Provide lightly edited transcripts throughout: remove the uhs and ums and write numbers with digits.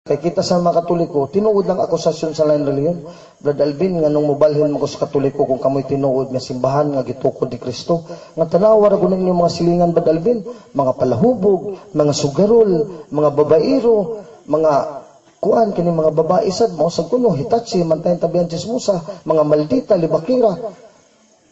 Kay kita sa mga Katoliko, tinuod lang akusasyon sa lain reliyon. Brad Alvin, nga nung mubalhin mo ko sa Katoliko kung kamoy tinuod nga simbahan nga gitukod ni Kristo. Nga tanawa ra gunan yung mga silingan, Brad Alvin, mga palahubog, mga sugarol, mga babairo, mga kuan kini mga babae sad mo sa kuno Hitachi, mantayan tabihan chismosa, mga maldita, libakira.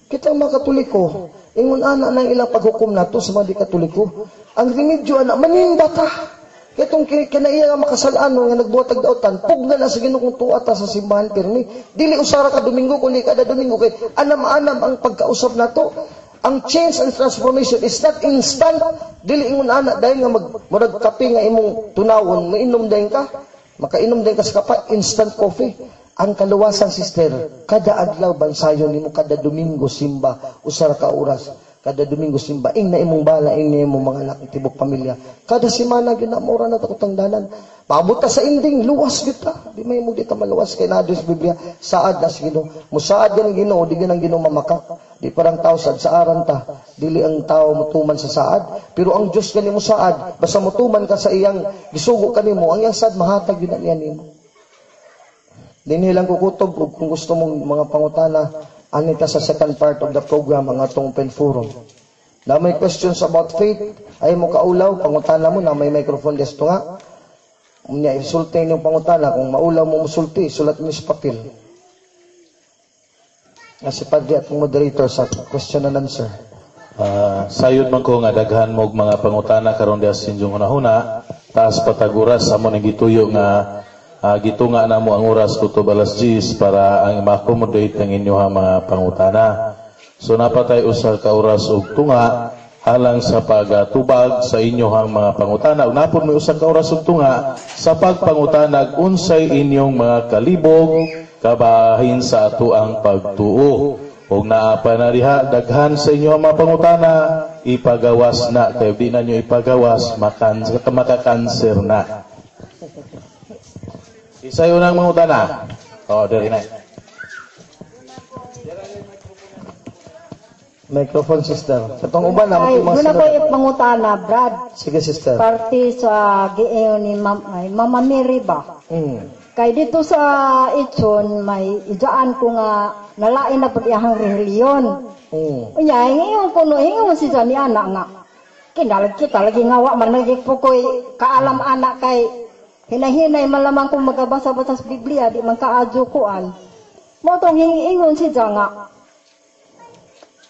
Kita mga Katoliko, ingon ana nang ilang paghukom nato sa mga di Katoliko. Ang remedyo ana maninda ta. Itong kinaiya nga makasalaan nga nagbuhatag daotan, pugna na sa Ginoo tuata sa simbahan pirmi. Dili usara ka Domingo kundi kada Domingo kay anam-anam ang pagkausap nato. Ang change and transformation is not instant. Dili ingon ana dahil nga murag kape nga imong tunawon, mainom dayon ka. Makainom dayon ka sa kape, instant coffee. Ang kaluwasan, sister, kada adlaw bansayon nimo, kada Domingo simba, usara ka oras. Kada Domingo simba, ing na imong bala, ing na imong mga anak, tibok pamilya. Kada semana, ginamura na takot ang danan. Pabuta sa inding, luwas kita. Di may mo dita maluwas kay na sa Biblia. Saad na sa Ginoo. Musaad yan ang Ginoo, di ganang Ginoo mamakak. Di parang tao sad sa aran ta. Dili ang tao mutuman sa saad. Pero ang Diyos gani mo saad, basta mutuman ka sa iyang gisugo kanimo, ang iyang saad mahatag yun niya nimo. Dinilang kukutob kung gusto mong mga pangutana. Ani ka sa second part of the program ang atong open forum. Na may questions about faith, ay mo kaulaw, pangutana mo na may microphone desto nga. Unya, isulti yung pangutana. Kung maulaw mo musulti, sulat mo sa papel. Si Padre at moderator sa question and answer. Sayod man ko nga daghan mo mga pangutana karon diha sa inyong hunahuna, taas pataguras sa mo nang gituyo nga gitunga na mo ang oras kutob alas 10 para ang ma-accommodate ang inyong mga pangutana. So napatay usa ka oras og tunga halang sa pagtubag sa inyong mga pangutana. Ug napon may usa ka oras og tunga sa pagpangutana unsay inyong mga kalibog kabahin sa ato ang pagtuo. Ug naa pa na diha daghan sa inyong mga pangutana, ipagawas na kay di na nyo ipagawas makakanser na. Isa yun ang mangutana. Dari na. Microphone, sister. Katong uban na. Ay, doon ako ipangutana, Brad. Sige, sister. Parti sa gieo ni Mama Mary ba? Kay dito sa Itson, may idaan ko nga nalain na pag-ihang reliyon. Unya, hingiyon ko no, hingiyon si ni anak nga. Kinalag kita, lagi ngawa, man nagkipukoy kaalam anak kay hinahinay malamang kung magabasa-basa sa Biblia, di man kaadyo kuan. Mo tong hingiingon si nga.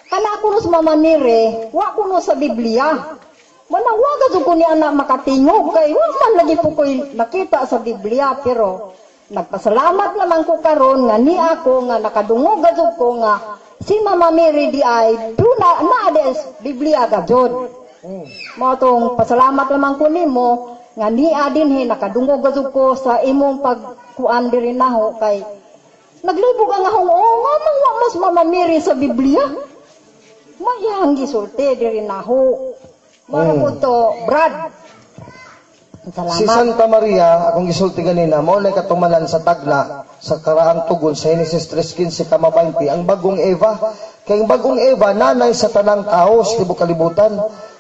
Kana kuno sa Mama Mire, wa kuno sa Biblia. Manang wa gud ko ni anak makatingog kay wa man lagi po ko'y nakita sa Biblia, pero nagpasalamat naman ko karon nga ni ako nga nakadungog gud ko nga si Mama Mire di ay duna na des Biblia gud. Mo tong pasalamat naman ko nimo nga ni adin he nakadungog gud ko sa imong pagkuan diri naho kay naglibog ang ahong nga mga mas Mama Mary sa Biblia mayang gisulti diri naho mara po to Brad. Salamat. Si Santa Maria akong gisulti ganina mao lay katumanan sa tagna sa karaang tugon sa Genesis 3:15 kama 20 ang bagong Eva kay ang bagong Eva nanay sa tanang tao sa tibuok kalibutan.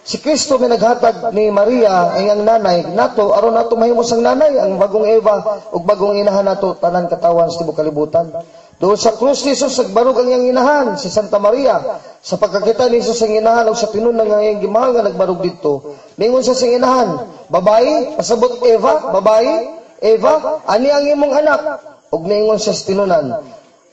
Si Kristo may naghatag ni Maria ay ang nanay nato aron nato mahimos ang nanay ang bagong Eva ug bagong inahan nato tanan katawan sa tibuok kalibutan. Doon sa krus ni Jesus nagbarog ang iyang inahan si Santa Maria sa pagkakita ni Jesus ang inahan ug sa tinun-an nga iyang gimahal nga nagbarog didto. Ningon sa sing inahan, babayi, pasabot Eva, babayi, Eva, ani ang imong anak. Ug ningon sa tinunan,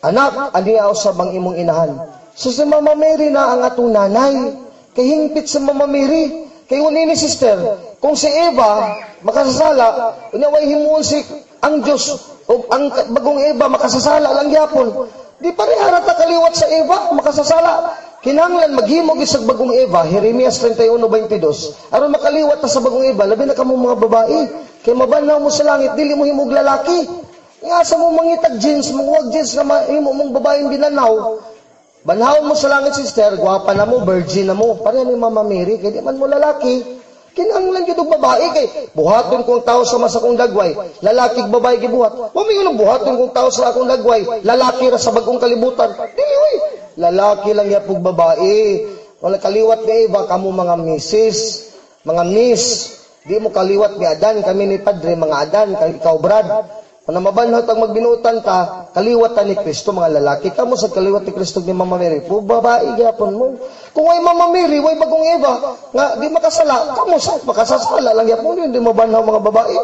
anak, ani usab ang imong inahan. So si Mama Mary na ang atong nanay. Kay hingpit sa Mama Mary. Kay ni sister, kung si Eva makasasala, unya way himuon si ang Dios o ang bagong Eva makasasala lang gyapon. Di parehara ta kaliwat sa Eva makasasala. Kinahanglan maghimo gid sa bagong Eva, Jeremias 31:22. Aron makaliwat ta sa bagong Eva, labi na kamo mga babae. Kay mabanaw mo sa langit, dili mo himog lalaki. Nga sa mo mangitag jeans, mangwag jeans nga himo mong babaeng binanaw. Banhaw mo sa langit, sister, gwapa na mo, virgin na mo. Pareha ni Mama Mary, kaya di man mo lalaki. Kinahanglan gyud og babae kay buhaton kong tao sa masakong dagway, lalaki ug babae gibuhat. Wa may buhaton kong tao sa akong dagway, lalaki ra sa bagong kalibutan. Dili oy. Lalaki lang yapog babae. Wala kaliwat nga iba kamo mga misis, mga miss. Di mo kaliwat ni Adan, kami ni Padre, mga Adan, ikaw Brad. Kung mabanhot ang magbinutan ta, kaliwatan ni Kristo, mga lalaki. Kamu sa kaliwat ni Kristo ni Mama Mary. Po, babae, gyapon mo. Kung ay Mama Mary, way bagong Eva, nga di makasala, kamu sa makasasala lang gyapon, hindi mabanhaw mga babae.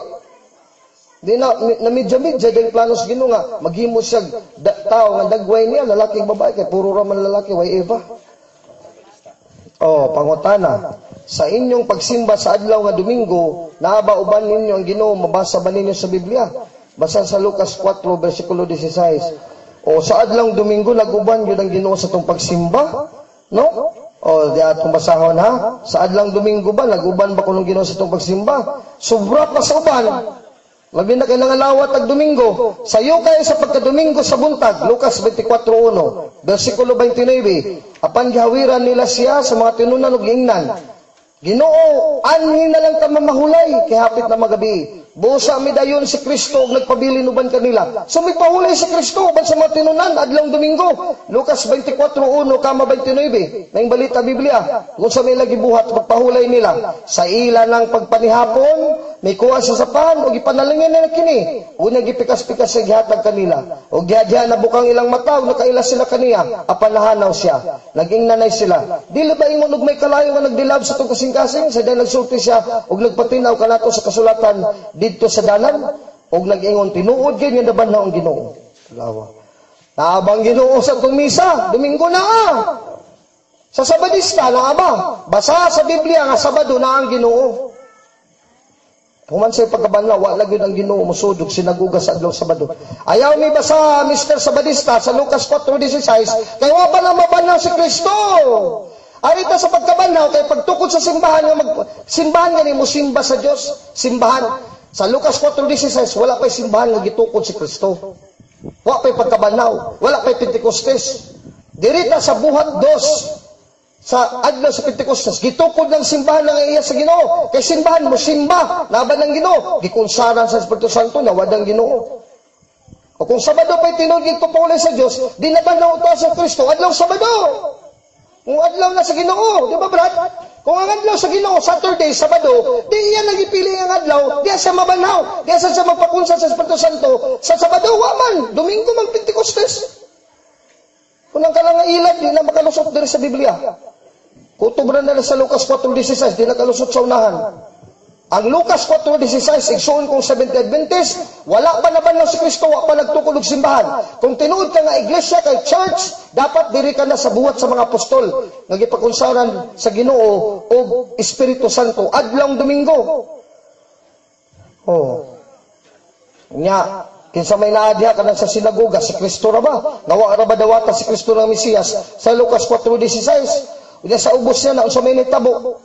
Di na medya-medya din planos Ginoo nga maghimo siya tao nga dagway niya lalaki ug babae kay puro ra man lalaki way Eva. Oh, pangutana. Sa inyong pagsimba sa adlaw nga Domingo, naaba uban ninyo ang Ginoo, mabasa ba ninyo sa Biblia? Basa sa Lucas 4 bersikulo 16. O sa adlaw Domingo naguban gyud ang Ginoo sa tong pagsimba, no? O di atong basahon ha. Sa adlaw Domingo ba naguban ba kuno Ginoo sa tong pagsimba? Sobra pa sa uban. Labi na kayo nangalawat ag Domingo. Sayo kayo sa pagka-Domingo sa buntag. Lucas 24:1, versikulo 29. Apan gihawiran nila siya sa mga tinunan ug giingnan. Ginoo, anhin na lang ta mamahulay kay hapit na magabi. Busa mi dayon si Kristo ug nagpabilin uban kanila. So may pahulay si Kristo uban sa mga tinunan adlong Domingo. Lucas 24:1 kama 29. Naing balita Biblia. Kung sa may lagi buhat pagpahulay nila sa ila ng pagpanihapon, may kuha sa sapan ug ipanalingin nila kini. Unya gipikas-pikas sa gihatag kanila. Ug giadya na bukang ilang mata ug nakaila sila kaniya. Apan nahanaw siya. Naging nanay sila. Dili ba ingon ug may kalayo nga nagdilab sa tong kasing-kasing sa day nagsulti siya ug nagpatinaw kanato sa kasulatan dito sa dalan og nag-ingon tinuod gyud nga nabanhaw ang Ginoo. Lawa. Naabang Ginoo sa tong misa, Domingo na. Sa Sabadista naaba. Basa sa Biblia nga Sabado na ang Ginoo. Human sa pagkabanlaw, wala gyud ang Ginoo musudog sinaguga sa adlaw Sabado. Ayaw mi basa Mr. Sabadista sa Lucas 4:16 kay wa pa na mabanhaw si Kristo. Arita sa pagkabanhaw kay pagtukod sa simbahan nga simbahan gani mo simba sa Dios, simbahan. Sa Lucas 4:16 wala pay simbahan nga gitukod si Kristo. Wala pay pagkabanhaw, wala pay Pentecostes. Dirita sa buhat 2 sa adlaw sa Pentecostes gitukod ng simbahan nga iya sa Ginoo. Kay simbahan mo simba laban ng Ginoo, gikonsaran sa Espiritu Santo na wadang Ginoo. O kung Sabado pay tinud gitupulay sa Dios, di na banhaw ta sa Kristo adlaw Sabado. Kung adlaw na sa Ginoo, di ba brad? Kung ang adlaw sa Ginoo, Saturday, Sabado, di iyan nagipili ang adlaw, di siya mabanhaw, di siya magpakunsa sa Espiritu Santo. Sa Sabado, waman, Domingo mag Pentecostes. Kung ang kalang ilat, di na makalusot diri sa Biblia. Kutubran na sa Lucas 4:16, di na kalusot sa unahan. Ang Lucas 4:16, igsuon kong 70 Adventist, wala pa nabanhaw si Kristo, wala pa nagtukod og simbahan. Kung tinuod ka nga iglesia kay church, dapat diri ka na sa buhat sa mga apostol nga gipakunsaran sa Ginoo og Espiritu Santo adlong Domingo. Oh. Nya, kinsa may naadya kanang sa sinagoga si Kristo ra ba? Nawa ra ba dawata si Kristo nga Mesiyas sa Lucas 4:16? Unya sa ubos niya na unsa may nitabo.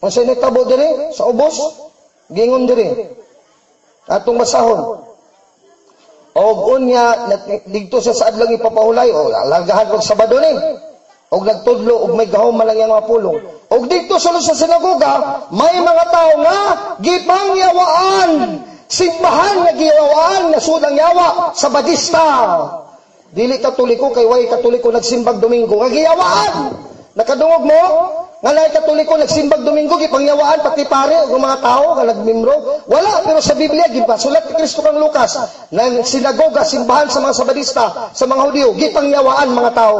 Unsa may nitabo diri sa ubos? Gingon diri. Atong basahon. Og unya didto sa adlaw ipapahulay o largahan og Sabado ni. Og nagtudlo og may gahom man lang yang mga pulong. Og didto sa sinagoga may mga tawo nga gipangyawaan. Simbahan nga giyawaan nga sudang yawa sa Sabadista. Dili Katoliko kay way Katoliko nagsimbag Domingo nga giyawaan. Nakadungog mo? Nga naay Katoliko nagsimbag Domingo gipangyawaan pati pare ug mga tao nga nagmembro. Wala pero sa Biblia gipasulat ni Kristo kang Lucas nang sinagoga simbahan sa mga Sabadista, sa mga Hudiyo gipangyawaan mga tao.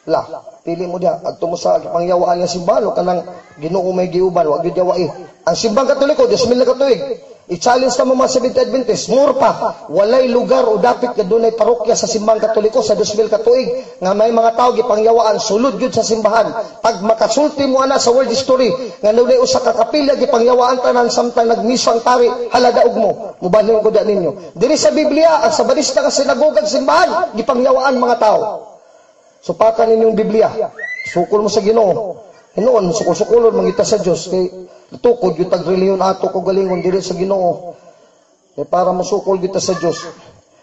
La, pili mo dia adto mo sa gipangyawaan nga simbahan o kanang Ginoo may giuban wa gyud yawai. Ang simbang Katoliko 2,000 ka tuig. I-challenge ka mo mga 70 Adventist, more pa, walay lugar o dapit na dunay parokya sa simbang Katoliko sa 2,000 ka tuig nga may mga tao gipangyawaan sulod gyud sa simbahan. Pag makasulti mo ana sa world history nga dunay usa ka kapilya gipangyawaan tanan samtang nagmiso ang pari haladaog mo. Mubalhin ko da ninyo. Diri sa Biblia ang Sabadista nga sinagoga simbahan gipangyawaan mga tao. Supakan ninyong Biblia. Sukol mo sa Ginoo. Hinoon sukol-sukolon mangita sa Dios kay tukod yung tag-reliyon ato ko galingon diri sa Ginoo. Kaya para masukol kita sa Dios.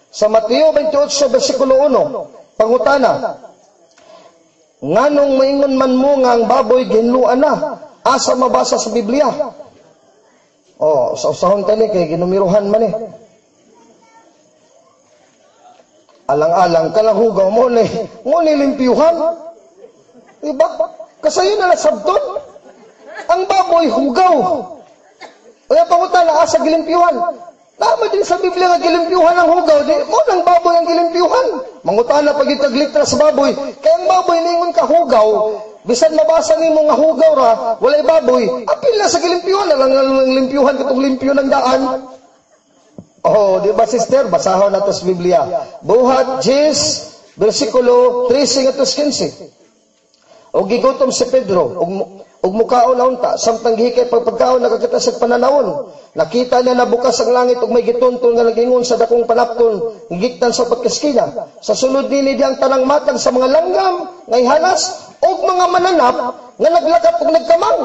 Sa Mateo 28 bersikulo 1, pangutana. Nganong maingon man mo nga ang baboy ginluan na? Asa mabasa sa Biblia? Oh, sa usahon tani kay ginumiruhan man eh. Alang-alang ka lang hugaw mo ni limpiyuhan. Diba? Kasayo na nasabton. Ang baboy hugaw. O yung pangutana, asa gilimpyuhan. Tama din sa Biblia nga gilimpyuhan ang hugaw. Di mo nang baboy ang gilimpyuhan. Mangutana pag itaglitra sa baboy. Kaya ang baboy ningon ka hugaw, bisan mabasa nimo nga hugaw ra, walay baboy, apil na sa gilimpyuhan, lang limpyuhan katong limpyo ng daan. Oh, di ba sister, basahon nato sa Biblia. Buhat 10 bersikulo 13 atos 15. Og gigutom si Pedro, og mukaon na unta, samtang gihikay pagpagkaon nakakita sa pananawon. Nakita niya na bukas ang langit og may gituntun nga nagingon sa dakong panapton, higiktan sa pagkaskina. Sa sulod nini diyang tanang matag sa mga langgam, ngay halas, og mga mananap nga naglakat og nagkamang.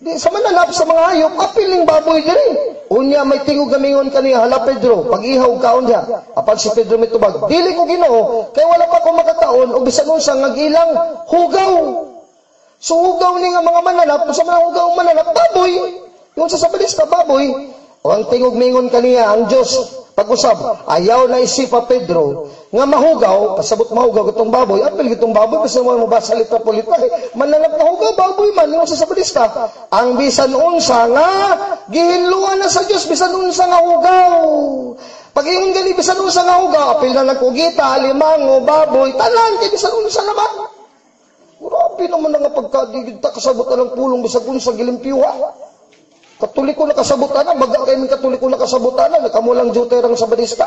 Di sa mananap sa mga hayop, apiling baboy diri. Unya may tingog gamingon kaniya, hala Pedro, pag-ihaw kaon diha. Apan si Pedro mitubag, dili ko Ginoo, kay wala pa ko makataon og bisan unsa nga gilang hugaw. So hugaw ni nga mga mananap, sa mga hugaw mananap, baboy. Yung sa sabadista, baboy. O ang tingog mingon kaniya, ang Diyos, pag-usab, ayaw na isipa Pedro, nga mahugaw, pasabot mahugaw itong baboy, apil itong baboy, kasi mo mabasa litra po litra, mananap na hugaw, baboy man, yung sa sabadista, ang bisan unsa nga, gihinluan na sa Diyos, bisan unsa nga hugaw. Pag yung gani, bisan unsa nga hugaw, apil na nagkugita, limango, baboy, tanan, kay bisan unsa naman. Grabe naman nga pagkadigid ta kasabot ng pulong bisag unsa gilimpyuha. Katoliko na kasabutan na, baga kayo ng katoliko na kasabutan na, nakamulang juterang sabadista,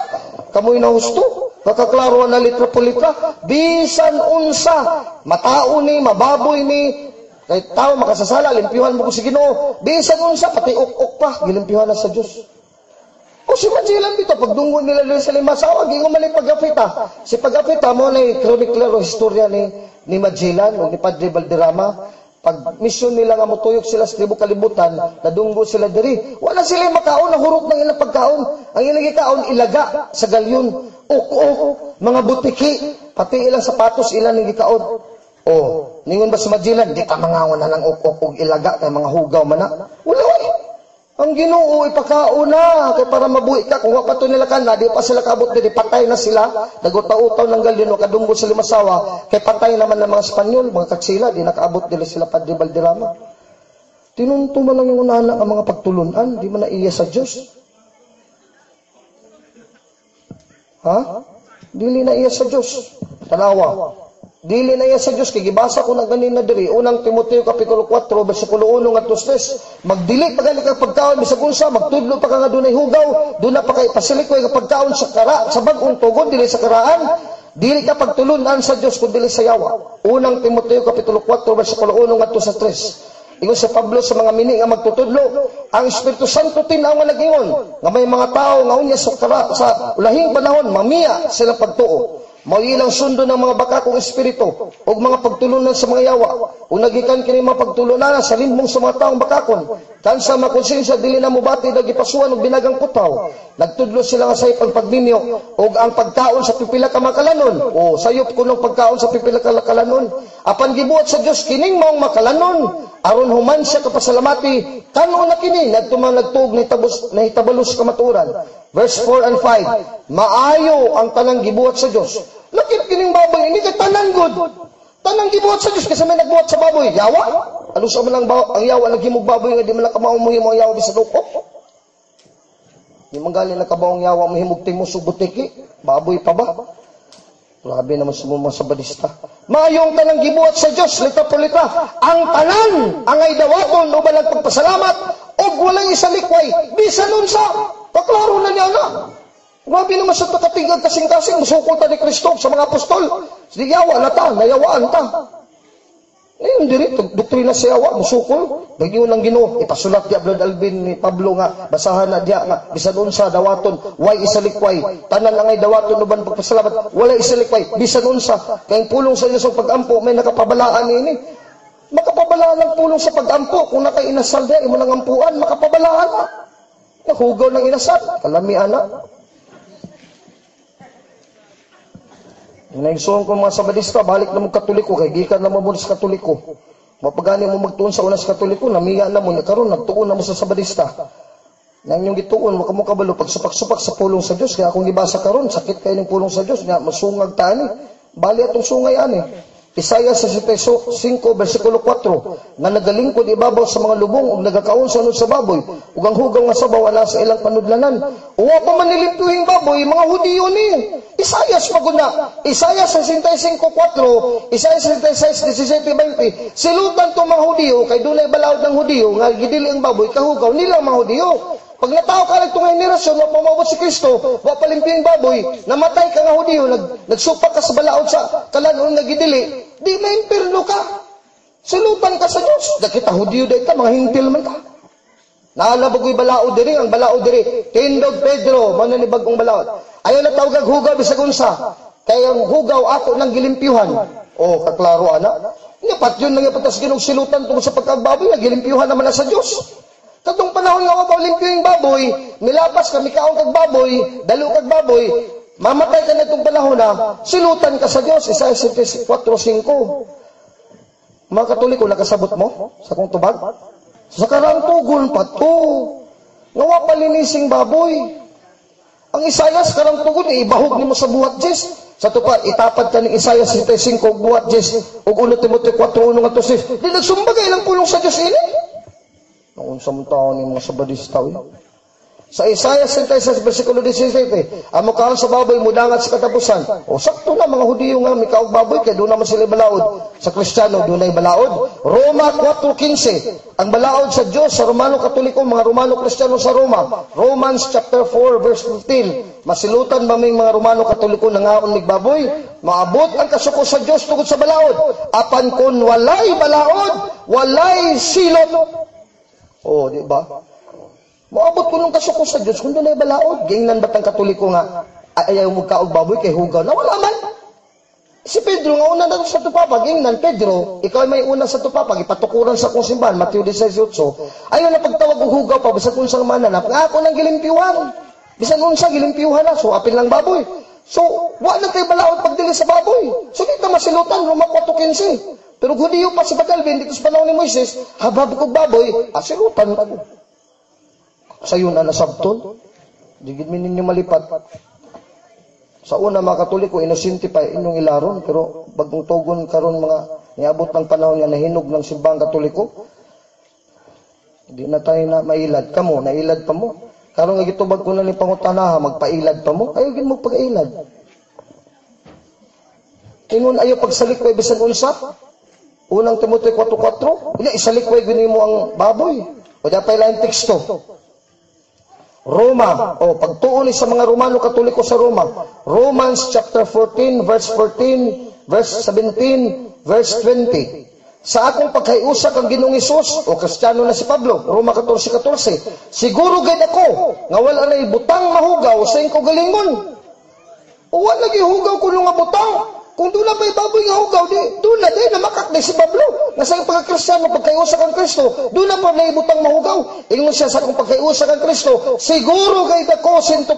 kamoy na husto, nakaklaruan na litra po litra, bisan unsa, matao ni, mababoy ni, kahit tao makasasala, limpyuhan mo ko si Ginoo, bisan unsa, pati ok-ok pa, gilimpyuhan na sa Diyos. O si Magellan dito, pagdunggo nila sa Limasaw, gingo mali pag-apita. Si pag-apita mo na chronicler o historia ni Magellan o ni Padre Valderrama. Pag mission nila nga motuyok sila sa tribo kalibutan, nadunggo sila diri. Wala sila makaon, nahurot ng ilang pagkaon. Ang ilang ikaon, ilaga sa galyon. Ok, mga butiki, pati ilang sapatos, ilang ng ikaon. O, ningon ba sa Magellan, di ka mangawan na ng ok, ilaga, kay mga hugaw man na. Wala, ang Ginoo ipakaon na kay para mabuhi ka kung wa pa to nila kana di pa sila kabot di patay na sila nagutaw-utaw ng galyon kadunggo sa Limasawa kay patay naman ng mga Espanyol mga katsila di nakaabot dili sila Padre Valderrama. Tinunto man lang yung unana ang mga pagtulunan di man na iya sa Dios. Ha? Dili na iya sa Dios. Tanawa. Dili na iya sa Diyos, kay gibasa ko na ganina diri, unang Timoteo Kapitulo 4, versikulo 1 at 2, magdili pa gani kang pagkaon, bisag unsa, magtudlo pa ka nga dunay hugaw, doon na pa kay pasilikoy ka pagkaon sa bagong tugod, dili sa karaan, dili ka pagtulunan sa Diyos, kung dili sa yawa. Unang Timoteo Kapitulo 4, versikulo 1 at 2. Ingon si Pablo sa mga mini nga magtutudlo, ang Espiritu Santo tinaw nga nagingon, nga may mga tao nga unya sa ulahing panahon, mamiya silang pagtuo. Mailang sundo ng mga bakakong espiritu o mga pagtulunan sa mga yawa o nagikan kini mga pagtulunan sa limbong sa mga taong bakakon kansa makonsensya dili na mubati nagipasuan og binagang putaw nagtudlo sila nga sa pagninyo o ang pagkaon sa pipila ka makalanon o sayop kunong pagkaon sa pipila ka makalanon apan gibuhat sa Dios kining maong makalanon aron human siya kapasalamati kanon na kini nagtuog na hitabalos kamaturan. Verse 4 and 5, maayo ang tanang gibuhat sa Diyos. Lakit kining baboy, hindi kay tanan good. Tanang gibuhat sa Diyos, kasi may nagbuhat sa baboy. Yawa? Ano sa man ang yawa, naghimog baboy nga di man nakamaumuhimo ang yawa bisa dukok? Di man galing nakabaong yawa, mahimog timus o butiki. Baboy pa ba? Grabe naman sumuma sa badista. Maayong tanang gibuhat sa Diyos, lita por lita. Ang tanan, ang ay dawaton, o balang pagpasalamat, o walang isalikway, bisan nun sa paklaro na niya na. Grabe naman sa takatingag kasing-kasing, musukol ta ni Kristo sa mga apostol. Sige, yawa na ta, nayawaan ta. Ngayon, diri, doktrina sa yawa, musukol. Bagyo ng Ginoo, ipasulat di Brad Alvin ni Pablo nga, basahan na diya nga, bisan unsa dawaton, way isalikway. Tanan ang ay dawaton, uban pagpasalamat, wala isalikway, bisan unsa. Kayong pulong sa Diyos ang pag-ampo, may nakapabalaan ini. Makapabalaan ang pulong sa pag-ampo, kung nakainasal diya, imo lang ampuan, makapabalaan na. Nahugaw ng inasal, kalamian na. Naigsoon ko mga sabadista, balik na mong katoliko, kay gikan na mo sa katoliko. Mapagani mo magtuon sa unas katoliko, namiya na mo, karon nagtuon na mo sa sabadista. Nang yung gituon, waka mo kabalo, pagsupak-supak sa pulong sa Diyos, kaya akong gibasa karon, sakit kayo ng pulong sa Diyos, nga masungag tani, bali atong sungay ani. Isaiah 65 versikulo 4 nga nagalingkod ibabaw sa mga lubong ug nagakaon sa unod sa baboy ug ang hugaw nga sabaw wala sa ilang panudlanan. Uwa pa man nilimpyuhing baboy mga Hudiyo ni. Isaiah maguna. Isaiah 65:4, Isaiah 66:17-20. Silutan to mga Hudiyo kay dunay balaod ng Hudiyo nga gidili ang baboy kahugaw nila mga Hudiyo. Pag natao ka nagtong henerasyon, wa pamabot si Kristo, wa palimpyuhing baboy, namatay ka nga Hudiyo, nagsupak ka sa balaod sa kalanon nga gidili, di maimpirno ka. Silutan ka sa Diyos. Dakita Hudiyo day ka, mga hintil man ka. Naalabagoy balaod diri, ang balaod diri, Tindog Pedro, mananibagong balaod. Ayaw na tawag hugaw bisag unsa. Kaya ang hugaw ako ng gilimpyuhan. O, kaklaro ana. Dapat yun nang ipatas ginog silutan tungkol sa pagkagbaboy, nagilimpyuhan naman na sa Diyos. Katong panahon nga ako limpyuhing baboy, milapas ka, mikaon kag baboy, dalo kag baboy, mamatay ka na itong panahon na, silutan ka sa Diyos. Isaiah 4:5. Mga Katoliko, nakasabot mo sa kong tubag? Sa karang tugon pa to. Ngawa palinising baboy. Ang Isaiah sa karang tugon, ibahog ni mo sa buhat Diyos. Sa tupa, itapad ka ng Isaiah 65 buhat Diyos. Ug 1 Timoteo 4:1 nga to sis. Di nagsumbagay lang pulong sa Diyos ini. Noong samtaon ni mga sabadista. Sa Isaiah 66 versikulo 17, ang mukhaan sa baboy mudangat sa katapusan. O sakto na mga Hudiyo nga, mikaog baboy, kaya doon naman sila balaod. Sa Kristiyano, doon ay balaod. Roma 4:15, ang balaod sa Diyos, sa Romano Katoliko, mga Romano Kristiyano sa Roma. Romans chapter 4 verse 15, masilutan ba may mga Romano Katoliko nangaon mig baboy? Maabot ang kasuko sa Diyos tungod sa balaod. Apan kun walay balaod, walay silot. Oh, di ba? Maabot ko nung kasuko sa Diyos kung doon ay balaod. Gingnan ba't ang Katoliko nga ayaw mo kaog baboy kay hugaw? Nawala man. Si Pedro nga una na sa tupapag. Gingnan, Pedro, ikaw ay may una sa tupapag. Ipatukuran sa kong simbahan, Mateo 18. Ayaw na pagtawag og hugaw pa, bisan unsang mananap. Nga ako ng gilimpyuhan. Bisan unsa gilimpyuhan na. So, apil lang baboy. So, wala tayo balaod pagdili sa baboy. So, dito masilutan, Roma 4:15. Pero Hudiyo pa si Bagalvin, dito sa panahon ni Moises, habab ko baboy, asilutan ako. Sa yun na nasabton, digid min ninyo malipat. Sa una mga Katoliko, inosente pa inyong ilaron, pero bagong tugon karon mga niabot ng panahon nga nahinog ng simbang Katoliko, hindi na tayo na mailad. Kamo, nailad pa mo. Karon nga gitubag ko na ni pangutanaha, magpailad pa mo, ayaw gin mo pag-ilad. Ingon ayaw pagsalikway bisan unsa. Unang Timoteo 4:4, hindi isalikway gini mo ang baboy. O dapat lain teksto. Roma, pagtuon sa mga Romano Katoliko sa Roma. Romans chapter 14, verse 14, verse 17, verse 20. Sa akong pagkaiusa kang Ginoong Hesus, o Kristiyano na si Pablo, Roma 14:14, siguro gid ako nga wala na ibutang mahugaw sa ingko galingon. O wala lagi hugaw kuno nga butang. Kung doon na ba'y baboy nga hugaw, doon na din, namakak na si Pablo. Nga sa pagka-Kristyano, pagkaiusa kang Kristo, doon na pa naibutang mahugaw. Ingon siya sa kung pagkaiusa kang Kristo, siguro gayda ko 100%,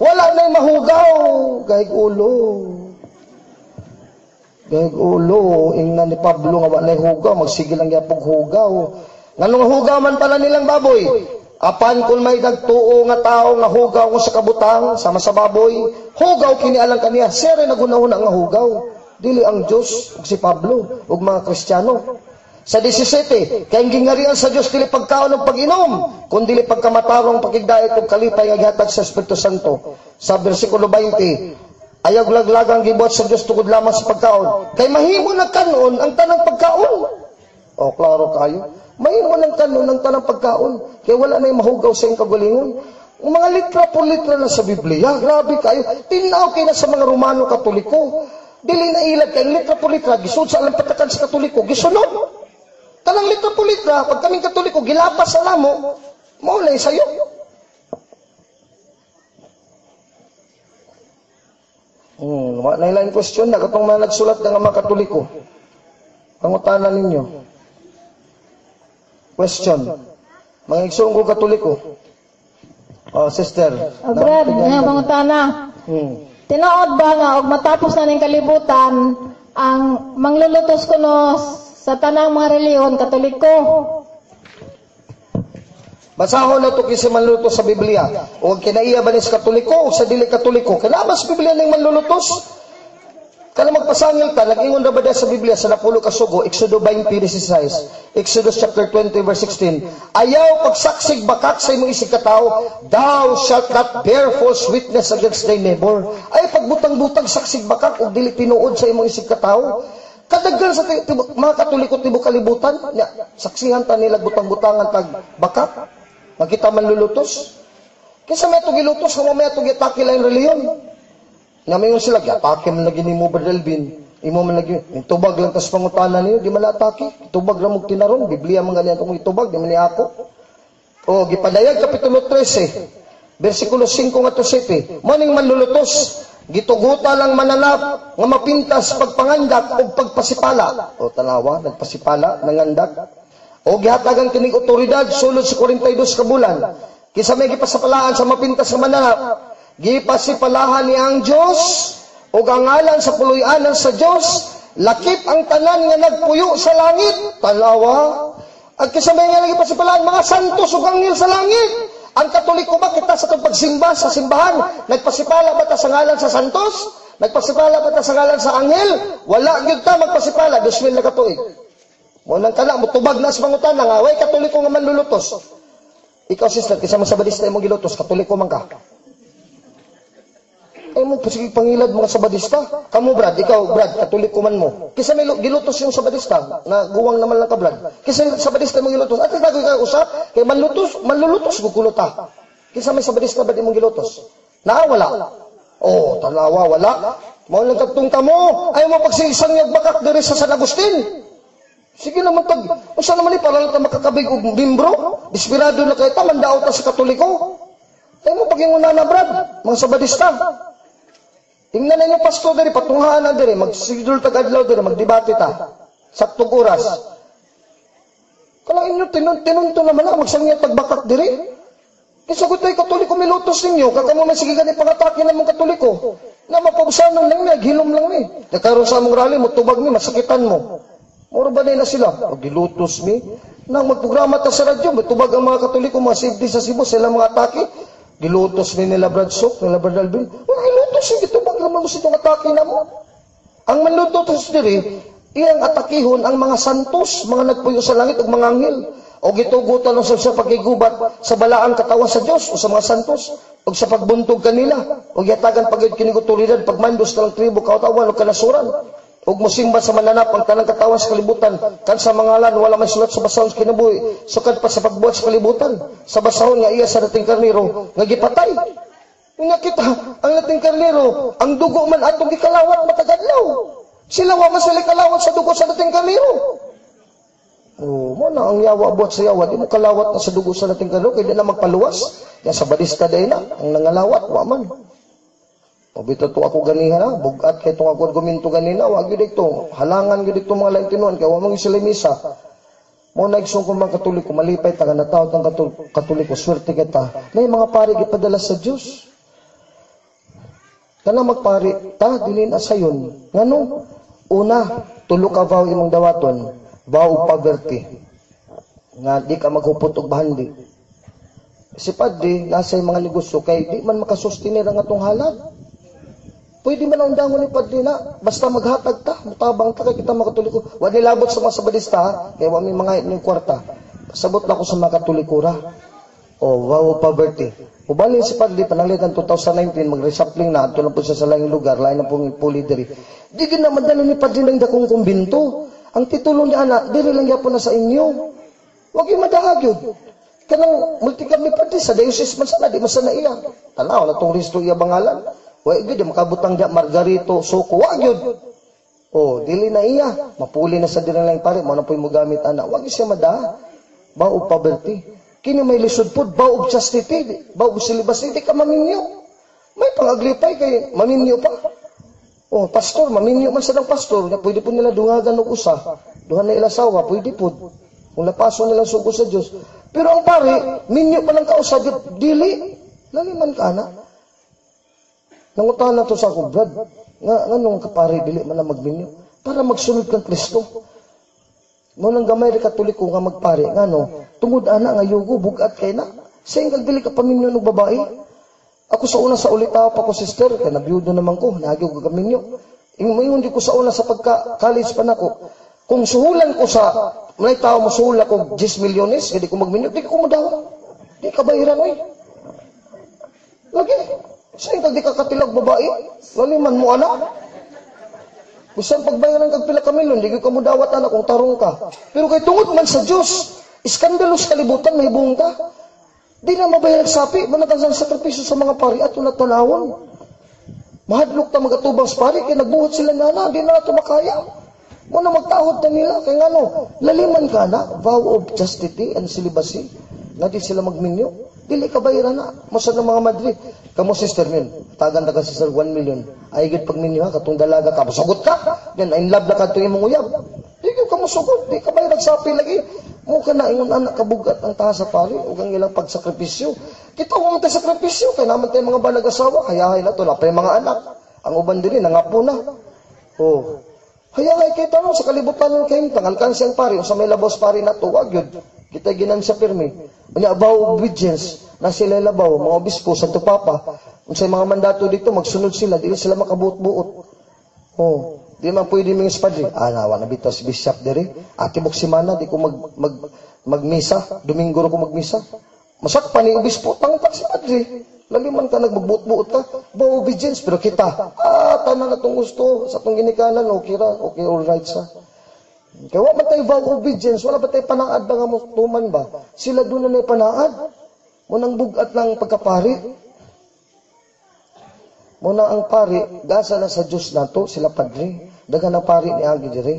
wala na'y mahugaw. Gayg ulo. Gayg ulo. Ingnan ni Pablo nga wala na'y hugaw, magsigil lang yapog hugaw. Nganong hugaw man pala nilang baboy? Apan kung may dagtuo nga tao nga hugaw sa kabutang sama sa baboy, hugaw kini alang kaniya. Siya rin nagunahuna nga hugaw. Dili ang Diyos ug si Pablo ug mga Kristiyano. Sa 17, kay gingarian sa Diyos dili pagkaon ug pag-inom, kun dili pagkamatarong pakigdait ug kalipay nga gihatag sa Espiritu Santo. Sa bersikulo 20, ayaw laglagang gibuhat sa Diyos tungod lamang sa pagkaon. Kay mahimo na kanon ang tanang pagkaon. O klaro kayo. Mahimo ng kanon ng tanang pagkaon. Kaya wala na yung mahugaw sa iyong kagalingon. Ang mga litra po litra na sa Biblia, grabe kayo. Tinaw kayo na sa mga Romano Katoliko. Dili na ilag kayo, litra po litra, gisud sa alang patakan sa Katoliko, gisunod. Kanang litra po litra, pag kaming Katoliko, gilapas sa lamo, maulay sa'yo. Nailang question na, katong mga nagsulat ng mga Katoliko. Pangutanan ninyo. Question. Mga igsoong ko Katoliko. Sister. Brad, nga pangutana. Tinood ba nga, og matapos na ning kalibutan, ang manglulutos kuno sa tanang mga reliyon, Katoliko? Basahon na ito kasi manlulutos sa Biblia. O kinaiya ba ni sa Katoliko o sa dili Katoliko? Kinabas Biblia ng manlulutos? Kana magpasangil ta, nag-ingon ra ba sa Biblia sa napulo ka sugo, Exodo 20:16, Exodus chapter 20 verse 16, ayaw pagsaksig bakak sa imong isig katao, thou shalt not bear false witness against thy neighbor. Ay pagbutang-butang saksig bakak ug dili tinuod sa imong isig katao. Kadaghan sa mga Katoliko tibok kalibutan, saksihan ta nila butang-butangan tag bakak, makita man lulutos. Kaysa may ito gilutos, kung may ito gitaki lang reliyon. Ngayon sila, atake man lagi ni mo, Brother Alvin. Imo man lagi, itubag lang tas pangutanan niyo, di man atake. Itubag lang mong tinaron, Biblia man ganyan itong itubag, di man ni ako. O, gipadayag, Kapitulo 13, versikulo 5 nga to 7. Maning manlulutos, gituguta lang mananap, nga mapintas pagpangandak o pagpasipala. O, tanawa, nagpasipala, nangandak. O, gihatagan kinig otoridad, sulod sa 42 ka bulan. Kisa may gipasapalaan sa mapintas nga mananap, gipasipalahan ni ang Diyos o gangalan sa puluyanan sa Diyos, lakip ang tanan nga nagpuyo sa langit, talawa. At kasabay nga lagi pasipalahan, mga santos o gangil sa langit. Ang Katoliko ba kita sa itong pagsimba sa simbahan, nagpasipala ba ta sa ngalan sa santos? Nagpasipala ba ta sa ngalan sa anghel? Wala gyud ta magpasipala, 2000 na katuig. Munang kana, mutubag na sa pangutan nga, way Katoliko nga manlulutos. Ikaw sister, kisa masabadista imong gilutos, Katoliko man ka. Ay mo, sige pangilad mga sabadista. Kamu Brad, ikaw Brad, Katoliko man mo. Kisa may gilutos yung sabadista, na guwang naman lang ka Brad. Kisa sabadista mong gilutos, at itago ka usap, kay manlulutos gukulot ha. Kisa may sabadista ba di mong gilutos? Wala. Oh, tanawa, wala. Mao lang katungta mo, ay mo pagsigsang yung bakak diri sa San Agustin. Sige naman tag, usa naman para lang ta makakabig og bimbro, desperado na kay ta mandao ta sa Katoliko. Ay mo pagingon na Brad, mga sabadista. Tingnan na yung pastor diri, patunghaan na diri, magsigdul tag-adlaw diri, magdebate ta. Saktong oras. Kala inyo, tinunto naman na, magsangyat pagbakak diri. Kisa ko tayo Katoliko milutos ninyo, kakamo may sige ganit pangatake na mong Katoliko. Na mapabusanan lang niya, hilom lang ni. Nagkaroon sa mong rally, mutubag ni, masakitan mo. Mura ba na sila? O gilutos mi. Nang magprograma ta sa radyo, matubag ang mga Katoliko, mga safety sa Cebu, sila mga atake. Gilutos mi nila Brad Sok, nila Brad Alvin. Gilutos yung gitubag naman mo sa itong atake na mo. Ang manlutos diri, iyang atakihon ang mga santos, mga nagpuyo sa langit, o mga anghel. O gitugutan o sa pagigubat sa balaang katawan sa Diyos, o sa mga santos, o sa pagbuntog kanila, o yatagan pagid kiniguturidad, pagmandos talang tribo, kautawan o kanasuran. Ug mosimba sa mananap ang tanang katawan sa kalibutan, kan sa mangalan wala may sulat sa basahon sa kinabuhi, sukad pa sa pagbuhat sa kalibutan, sa basahon nga iya sa dating karnero nga gipatay. Unya kita, ang dating karnero, ang dugo man atong gikalawat matagadlaw. Sila wa man sila kalawat sa dugo sa dating karnero. Oh, mo na ang yawa buhat sa yawa, di mo kalawat na sa dugo sa dating karnero kay di na magpaluwas. Ya sa badista day na ang nangalawat wa man. O bito to ako ganiha na, bugat kay itong ako argumento ganina, wag yun dito, halangan yun dito mga laintinuan, kaya wamang isilimisa. Mo naigsong kong mga Katoliko, malipay ta, natawag ng Katoliko, swerte kita. May mga pari ipadala sa Diyos. Kana magpari, ta, dilin asayon. Ngano? Una, tulo ka vow imong dawaton, vow poverty. Nga di ka maghupot og bahandi. Si Padre, nasa yung mga negosyo, kay di man makasustinir ang atong halad. Pwede man ang dangon ni Padre na, basta maghatag ta, mutabang ta, kay kita mga Katoliko. Huwag nilabot sa mga sabadista, kaya wami mga ng kwarta. Sabot na ko sa mga Katoliko ra. O, wow, poverty. Ubalin si Padre, pananglitan 2019, mag-reshuffling na, ito na po siya sa laing lugar, lain na pong puli diri. Di din na madalo ni Padre ng dakong kumbinto. Ang titulo ni anak, diri lang yapon na sa inyo. Huwag yung madahag yun. Kanang multikam ni Padre, sa diocese man sana, di man sana iya. Tanaw na itong Risto iya bangalan. Wag yun, makabutang dya, Margarito, Soko, wag yun. O, dili na iya. Mapuli na sa dinilang pare, mo na po yung magamit anak. Wag siya mada. Bao poverty. Kini may lisod po, bao chastity, bao silibas, hindi ka maminyo. May pangaglipay kay maminyo pa. O, pastor, maminyo man sa ng pastor. Pwede po nila dungagan o usa. Duhan na ilasawa, pwede po. Kung lapaso nilang sugo sa Diyos. Pero ang pare, minyo pa lang kausad, dili. Laliman ka na. Nangutan na to sa ako, Brad, nga nung kapari, dili man na magminyo, para magsunod kang Kristo. Nung gamay rin Katoliko nga magpari, nga no, tungod ana nga yugo, bugat kay na, single dili ka paminyo ng babae. Ako sa una sa ulitaw pa ko, sister, kaya nabiyudo naman ko, nagyog ka minyo. Ingon di ko sa una sa pagka-college pa nako. Kung suhulan ko sa, may tao mo suhula ko 10 milyones, hindi ko magminyo, di ko madawa. Di ka bayaran, oy. Lagi. Sa'yo kag di ka katilag babae, laliman mo anak. Bisan pagbayaran kag pila ka milyon, di ka mudawat anak kung tarong ka. Pero kay tungod man sa Dios, iskandalos kalibutan may buong ka. Di na mabayar sapi, manatang sakripisyo sa mga pari at natanawon. Mahadlok ta magatubang sa pari, kaya nagbuhat sila na, di na nato makaya. Muna magtahod na nila, kaya nga laliman ka na, vow of chastity and celibacy, na di sila magminyo. Dili ka bayaran na, masad ng mga Madrid. Kamu sister min, tagan-tagan sister 1 million. Ay gid pag minyo ha, katong dalaga ka, sugot ka. Then in love na ka to imong uyab. Di ka musugot, di ka bayran sapi lagi. Mo ka na ingon anak kabugat ang taha sa pari ug ang ilang pagsakripisyo. Kita mo ta sakripisyo kay naman tay mga balag asawa, hayahay na to la pay mga anak. Ang uban diri nangapo na. Oh. Hayahay kay tanong sa kalibutan ng kayo tangal kan siyang pari sa may labos pari na to wag yun. Kita ginan sa pirmi. Unya vow obedience na sila labaw, mga obispo, Santo Papa, unsay mga mandato dito, magsunod sila, dili sila makabuot-buot. Oh, di man pwede mga espadre. Nawa na bitaw si Bishop diri. Atibok simana, di ko magmisa, Domingo ko magmisa. Masakpan ni obispo, tangtak si padre. Laliman ka nagbuot-buot ka, vow obedience, pero kita, tanan na itong gusto, sa itong ginikanan, okay ra, okay, alright sa. Kaya wala ba tayo vow obedience, wala ba tayo panaad ba nga tuman ba? Sila doon na panaad. Munang bugat ng pagkapari. Muna ang pari, gasa na sa Diyos na to, sila padre. Daga na pari ni Agi dire.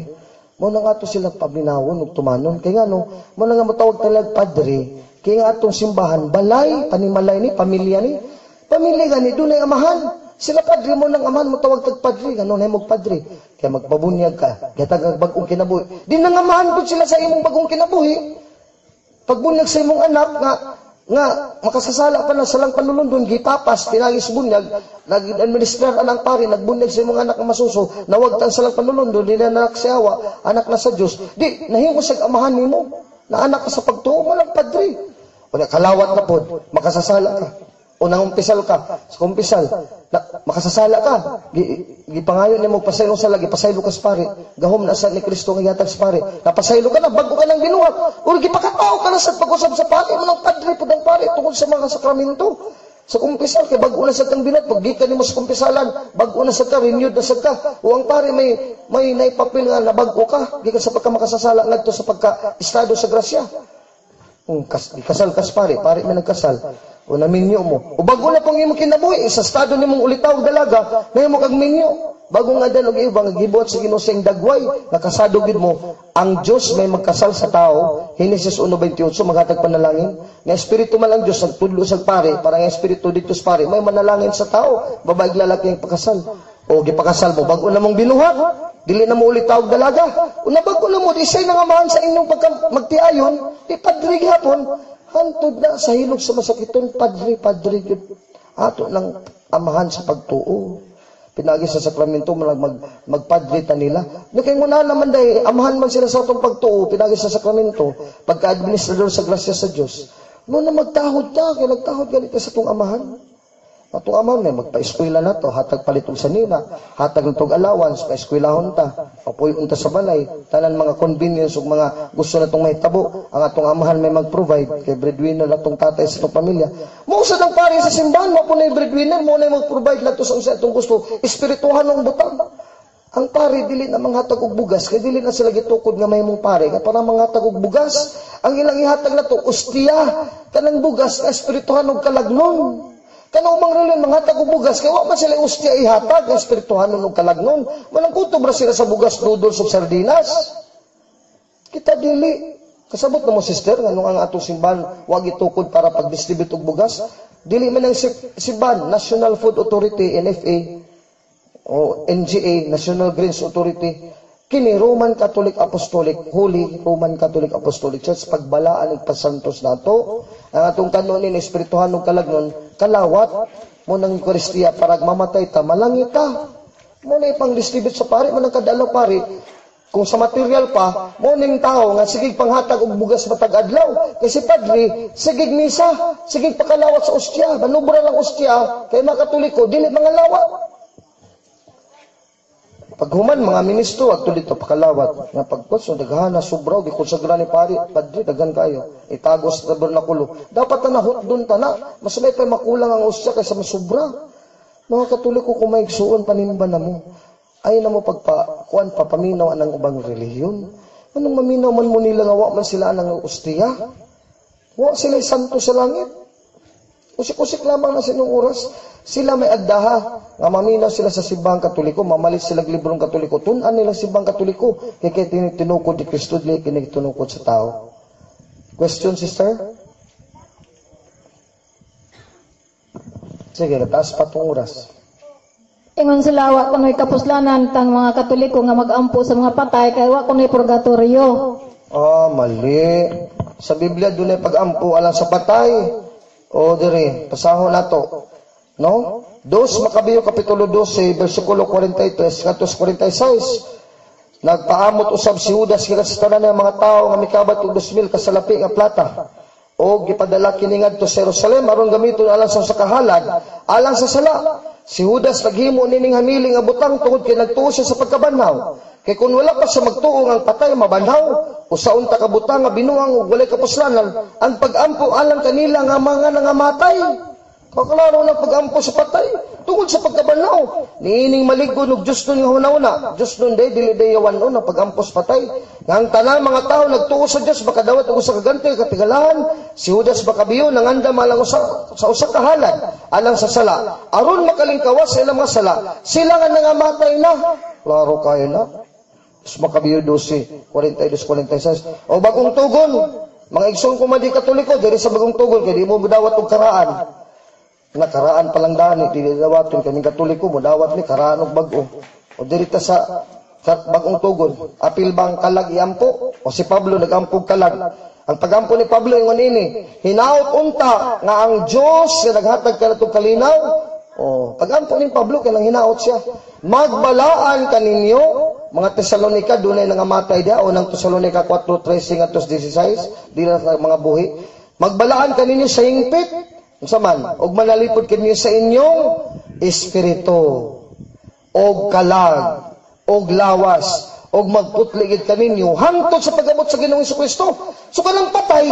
Muna nga to sila pabinawon ug tumanon. Kaya nga muna nga matawag talag padre. Kaya nga atong simbahan, balay, panimalay ni, pamilya ni. Pamilya gani, doon ay amahan. Sila padre mo ng amahan, matawag tag padre. Ganun ay magpadre. Kaya magpabunyag ka. Kaya tagag bagong kinabuhi. Di nang amahan po sila sa imong bagong kinabuhi. Pagbunyag sa imong anak nga makasasala pa na salang panulundon gipapas tinagis bunyag nag-administrar anang pari nagbunyag sa imong anak nga masuso nawag tan salang panulundon di na anak si awa anak na sa Dios di nahimo sa amahan nimo na anak ka sa pagtuo mo lang padre unya kalawat na pod makasasala ka unang umpisal ka sa umpisal makasasala ka gipangayon nimo pasaylo sa lagi pasaylo ka sa pari gahom na sa ni Kristo nga yatag sa pari napasaylo ka na bago ka nang binuhat ug gipakatao ka na sa pag-usab sa pari mo ng padre pud ang pari tungod sa mga sakramento sa kumpisal kay bago na sa kang binat pag gikan nimo sa kumpisalan bago na sa ka renewed na sa ka o ang pari may naipapil nga na bago ka gikan sa pagka makasasala ngadto sa pagka estado sa grasya kasal kas pari may nagkasal o naminyo mo o bago na pang imo kinabuhi sa estado nimong ulitaw dalaga na imo kag minyo bago nga dan og ibang gibuhat sa Ginoo sing dagway nakasado gid mo ang Dios may magkasal sa tao Henesis 1:28 maghatag panalangin nga espiritu man ang Dios nagtudlo sa pare para nga espiritu dito sa pare may manalangin sa tao babae lalaki ang pakasal o gipakasal mo bago na mong binuhat dili na mo ulit tawag dalaga una bago na mo isay na nga mahan sa inyong magtiayon padre gihapon hantod na sa hilog sa masakiton padre ato ng amahan sa pagtuo pinagi sa sakramento magpadre ta nila kay muna naman day amahan man sila sa atong pagtuo pinagi sa sakramento pagka-administrador sa grasya sa Dios muna magtahod ta kay nagtahod ganito sa atong amahan atong amahan may magpa-eskwela na to hatag palitog sa nina hatag nitog allowance pa-eskwelahon ta papuyon ta sa balay tanan mga convenience ug mga gusto natong mahitabo ang atong amahan may mag-provide kay breadwinner natong tatay sa atong pamilya mo sa nang pari sa simbahan mo punay breadwinner mo na mag-provide nato sa atong gusto espirituhan ng butang ang pari dili na manghatag og bugas kay dili na sila gitukod nga mahimong pari kay para manghatag og bugas ang ilang ihatag nato ustiya kanang bugas na espirituhan og kalagnon kanang umang reliyon manghatag og bugas kay wa man sila ustiya ihatag nga espirituhan og kalagnon walang kutob ra sila sa bugas noodles ug sardinas kita dili kasabot na mo sister nganong ang atong simbahan wa gitukod para pagdistribute og bugas dili man ang simbahan National Food Authority NFA o NGA National Grains Authority kini Roman Catholic Apostolic Holy Roman Catholic Apostolic Church pagbalaan ug pasantos nato ang atong kanonin espirituhan ug kalagnon kalawat mo nang Eucharistia para mamatay ta malangit ta mo na ipang distribute sa pari man ang kadalaw pari kung sa material pa mo ning tao nga sige panghatag og bugas matag adlaw kasi padre sige misa sige pakalawat sa ostya manubra lang ostya kay mga Katoliko dili mga lawat Paghuman mga ministro adto dito pakalawat nga pagpos daghana sobraw gikonsagra ni pari padri daghan kayo itago sa tabernakulo dapat na hutdon tana mas may pay makulang ang usya kaysa masubra. Mga Katoliko kung may igsuon panimba na mo ay na mo pagpakuan papaminaw anang ubang relihiyon. Anong maminaw man mo nila nga wa man sila anang ustiya? Wa sila santo sa langit. Usik-usik lamang na sinong oras. Sila may addaha nga maminaw sila sa simbahang Katoliko, mamalit sila librong Katoliko. Tunan nila simbahang Katoliko kay tinukod ni Kristo dili kini tinukod sa tao. Question, sister? Sige, taas pa tong oras. Ingon sila, wa kuno'y kapuslanan tang mga Katoliko nga mag-ampo sa mga patay, kaya wa kuno'y purgatorio. Mali. Sa Biblia, doon ay pag-ampo alang sa patay. O, dire, pasahon na to. No? 2 Makabeyo, Kapitulo 12, versikulo 43, katos 46. Nagpaamot usab si Judas kaya sa tanan ng mga tao nga mikabat og 2,000 kasalapi nga plata. O gipadala kini ngadto sa Jerusalem aron gamiton alang sa kahalad, alang sa sala. Si Judas naghimo nining hamili nga butang tungod kay nagtuo siya sa pagkabanhaw. Kay kung wala pa siya magtuo ang patay mabanhaw, usaon ta ka butang nga binuang ug walay kapuslanan, ang pag-ampo alang kanila nga mga nangamatay. Kaklaro na pag-ampo sa patay tungod sa pagkabanhaw. Niining maligod og Dios nun nga hunahuna. Dios nun dili yawan nun ang pag-ampo sa patay. Nga ang tanan mga tao nagtuo sa Dios baka dawat og usa ka ganti katigalahan. Si Judas Makabeyo nanganda malang sa usa ka halad alang sa sala. Aron makalingkawas sa ilang mga sala, sila nga nangamatay na. Klaro kayo na. Makabeyo 12, 42-46. O bagong tugon, mga igsoon ko madi Katoliko diri sa bagong tugon kay di mo dawat og karaan. Nakaraan palang dani, dili dawaton kaming Katoliko mo dawat ni karaan og bag-o. O dirita sa bagong tugon, apil bang kalag iampo o si Pablo nagampog kalag. Ang pagampo ni Pablo ingon ini, hinaot unta nga ang Dios nga naghatag kanatong kalinaw. O pagampo ni Pablo kay nang hinaot siya. Magbalaan kaninyo mga Tesalonika dunay nangamatay dia o nang Tesalonika 4:13 ngadto 16, dili na mga buhi. Magbalaan kaninyo sa hingpit saman, og manalipod kaninyo sa inyong espiritu, og kalag, og lawas, og magputligid kaninyo hangtod sa pag-abot sa Ginoong Jesucristo. So kanang patay,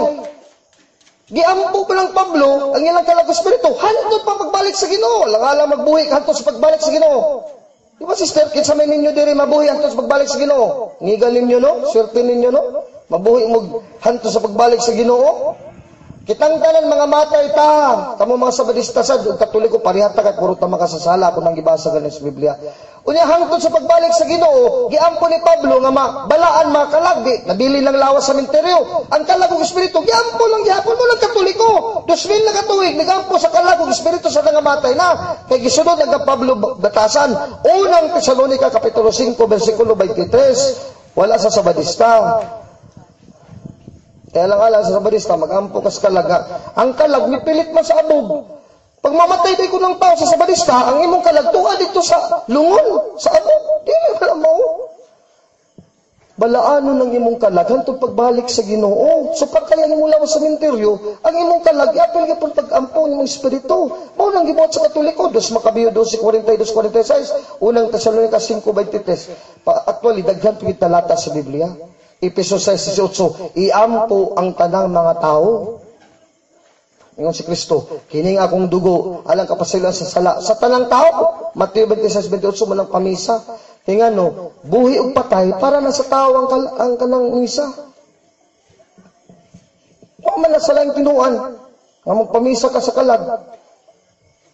giampo pa lang Pablo ang ilang kalag espiritu, hangtod pa pagbalik sa Ginoo. Alang-alang magbuhi hangtod sa pagbalik sa Ginoo. Di ba sister, kinsa may ninyo diri mabuhi hangtod sa pagbalik sa Ginoo? Ngigal ninyo no? Swerte ninyo no? Mabuhi mo hangtod sa pagbalik sa Ginoo. Kitang tanan mga matay ta, kamo mga Sabadista sad ug Katoliko parihata kay puro ta makasasala kun ang gibasa ganin sa Biblia. Unya hangtod sa pagbalik sa Ginoo, giampo ni Pablo nga balaan mga kalagdi, nabili ng lawas sa menteryo. Ang kalagong espiritu giampo lang gihapon mo lang Katoliko. 2,000 na katuig nagampo sa kalagong espiritu sa nangamatay na. Kay gisunod ang Pablo batasan, unang Tesalonika kapitulo 5 bersikulo 23, wala sa Sabadista. Kaya lang alam sa Sabadista, mag-ampo kas kalaga. Ang kalag, mipilit man sa abog. Pag mamatay day ko ng tao sa Sabadista, ang imong kalag, tuwa dito sa lungon, sa abog. Dili wala mo. Balaano ng imong kalag, hantong pagbalik sa Ginoo. So pagkaya mo lawas sa menteryo, ang imong kalag, apel ka pong pag-ampo ng imong espiritu. Maunang gibuhat sa Katoliko, 2 Makabeyo 12:42-46, unang Tesalonika 5:23. Actually, daghan pigit talata sa Biblia. Efeso 6:18, iampo ang tanang mga tao. Ingon si Kristo, kining akong dugo, alang kapasilan sa sala. Sa tanang tao, Mateo 26:28, manang pamisa. Tingano, buhi o patay, para na sa tao ang kanang misa. O man na sila yung tinuan, nga magpamisa ka sa kalag.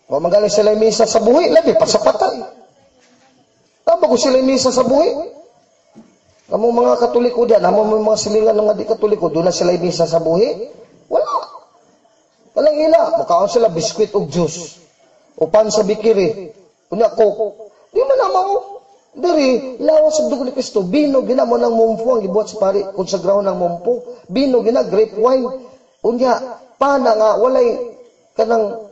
O magaling sila yung misa sa buhi, labi pa sa patay. Bago sila yung misa sa buhi. Kamong mga Katoliko diyan, among mga silingan ng di Katoliko, doon na sila misa sa buhi? Wala. Walang ila. Mukhaon sila biskwit o juice. Upan sa bikiri. Kunya coke. Di man naman mo. Diri, lawas sa dugo ni Kristo. Bino, ginamo ng mumpo ang gibuhat sa pari. Konsagraho ng mumpo. Bino, grape wine. Unya, pana nga, walay kanang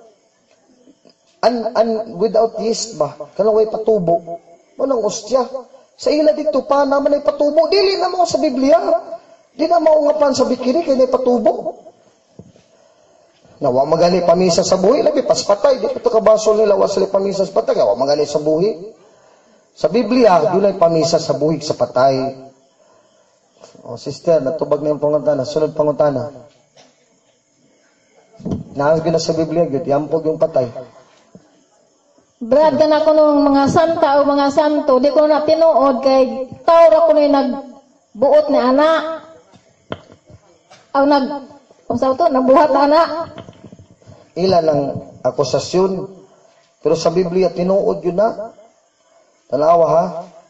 without yeast ba? Kanang way patubo. Manang ostya. Sa ila dito pa naman ay patubo. Dili na mo sa Biblia. Di na mo nga pan sa bikini kaya na patubo. Nawa magani pamisa sa buhi. Labi pas patay. Di ito kabasol nila. Wasali pamisa sa patay. Nawa magani sa buhi. Sa Biblia, dunay pamisa sa buhig sa patay. O sister, natubag na yung pangutana. Sunod pangutana. Naagin na sa Biblia, yun, yampog yung patay. Brad ka na ko nung mga santa o mga santo, di ko na tinuod kay tawra ko na yung nagbuot ni anak. Ang nagbuhat na anak. Ilan ang akusasyon. Pero sa Biblia, tinuod yun na. Tanawa ha,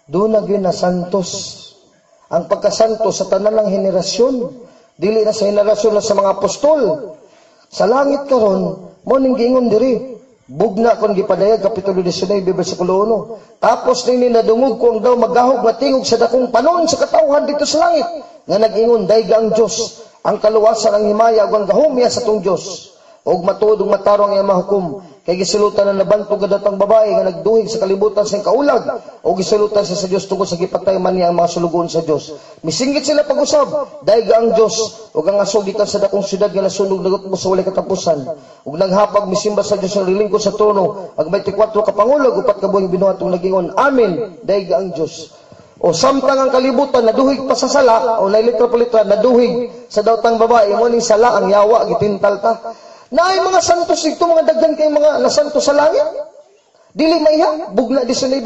doon na yun na santos. Ang pagkasantos sa tanan ng henerasyon. Dili na sa henerasyon na sa mga apostol. Sa langit karon, mo ning giingon diri. Bugna kon gipadayag kapitulo 19 bersikulo 1. Tapos nini nadungog ko ang daw magahog matingog sa dakong panon sa katawhan dito sa langit. Nga nag-ingon dayga ang Dios, ang kaluwasan ang himaya ug ang gahumya sa tong Dios. Og matuod ug matarong ang mahukom kay gisulutan na nabantog gadatang babae nga nagduhig sa kalibutan sa kaulag o gisulutan sa Dios tungod sa gipatay man niya ang mga sulugon sa Dios. Misinggit sila pag-usab dayga ang Dios ug ang asog gikan sa dakong syudad nga nasunog nagot mo sa walay katapusan ug naghapag misimba sa Dios ang rilingkod sa trono ag 24 ka pangulog upat ka buhing binuhatong nagingon amen dayga ang Dios. O samtang ang kalibutan naduhig pa sa sala o nailitra palitra naduhig sa dawtang babae mo ning sala ang yawa gitintal ta. Naay mga santos dito, mga daghan kay mga nasanto sa langit. Dili maiha, bugna 19:1.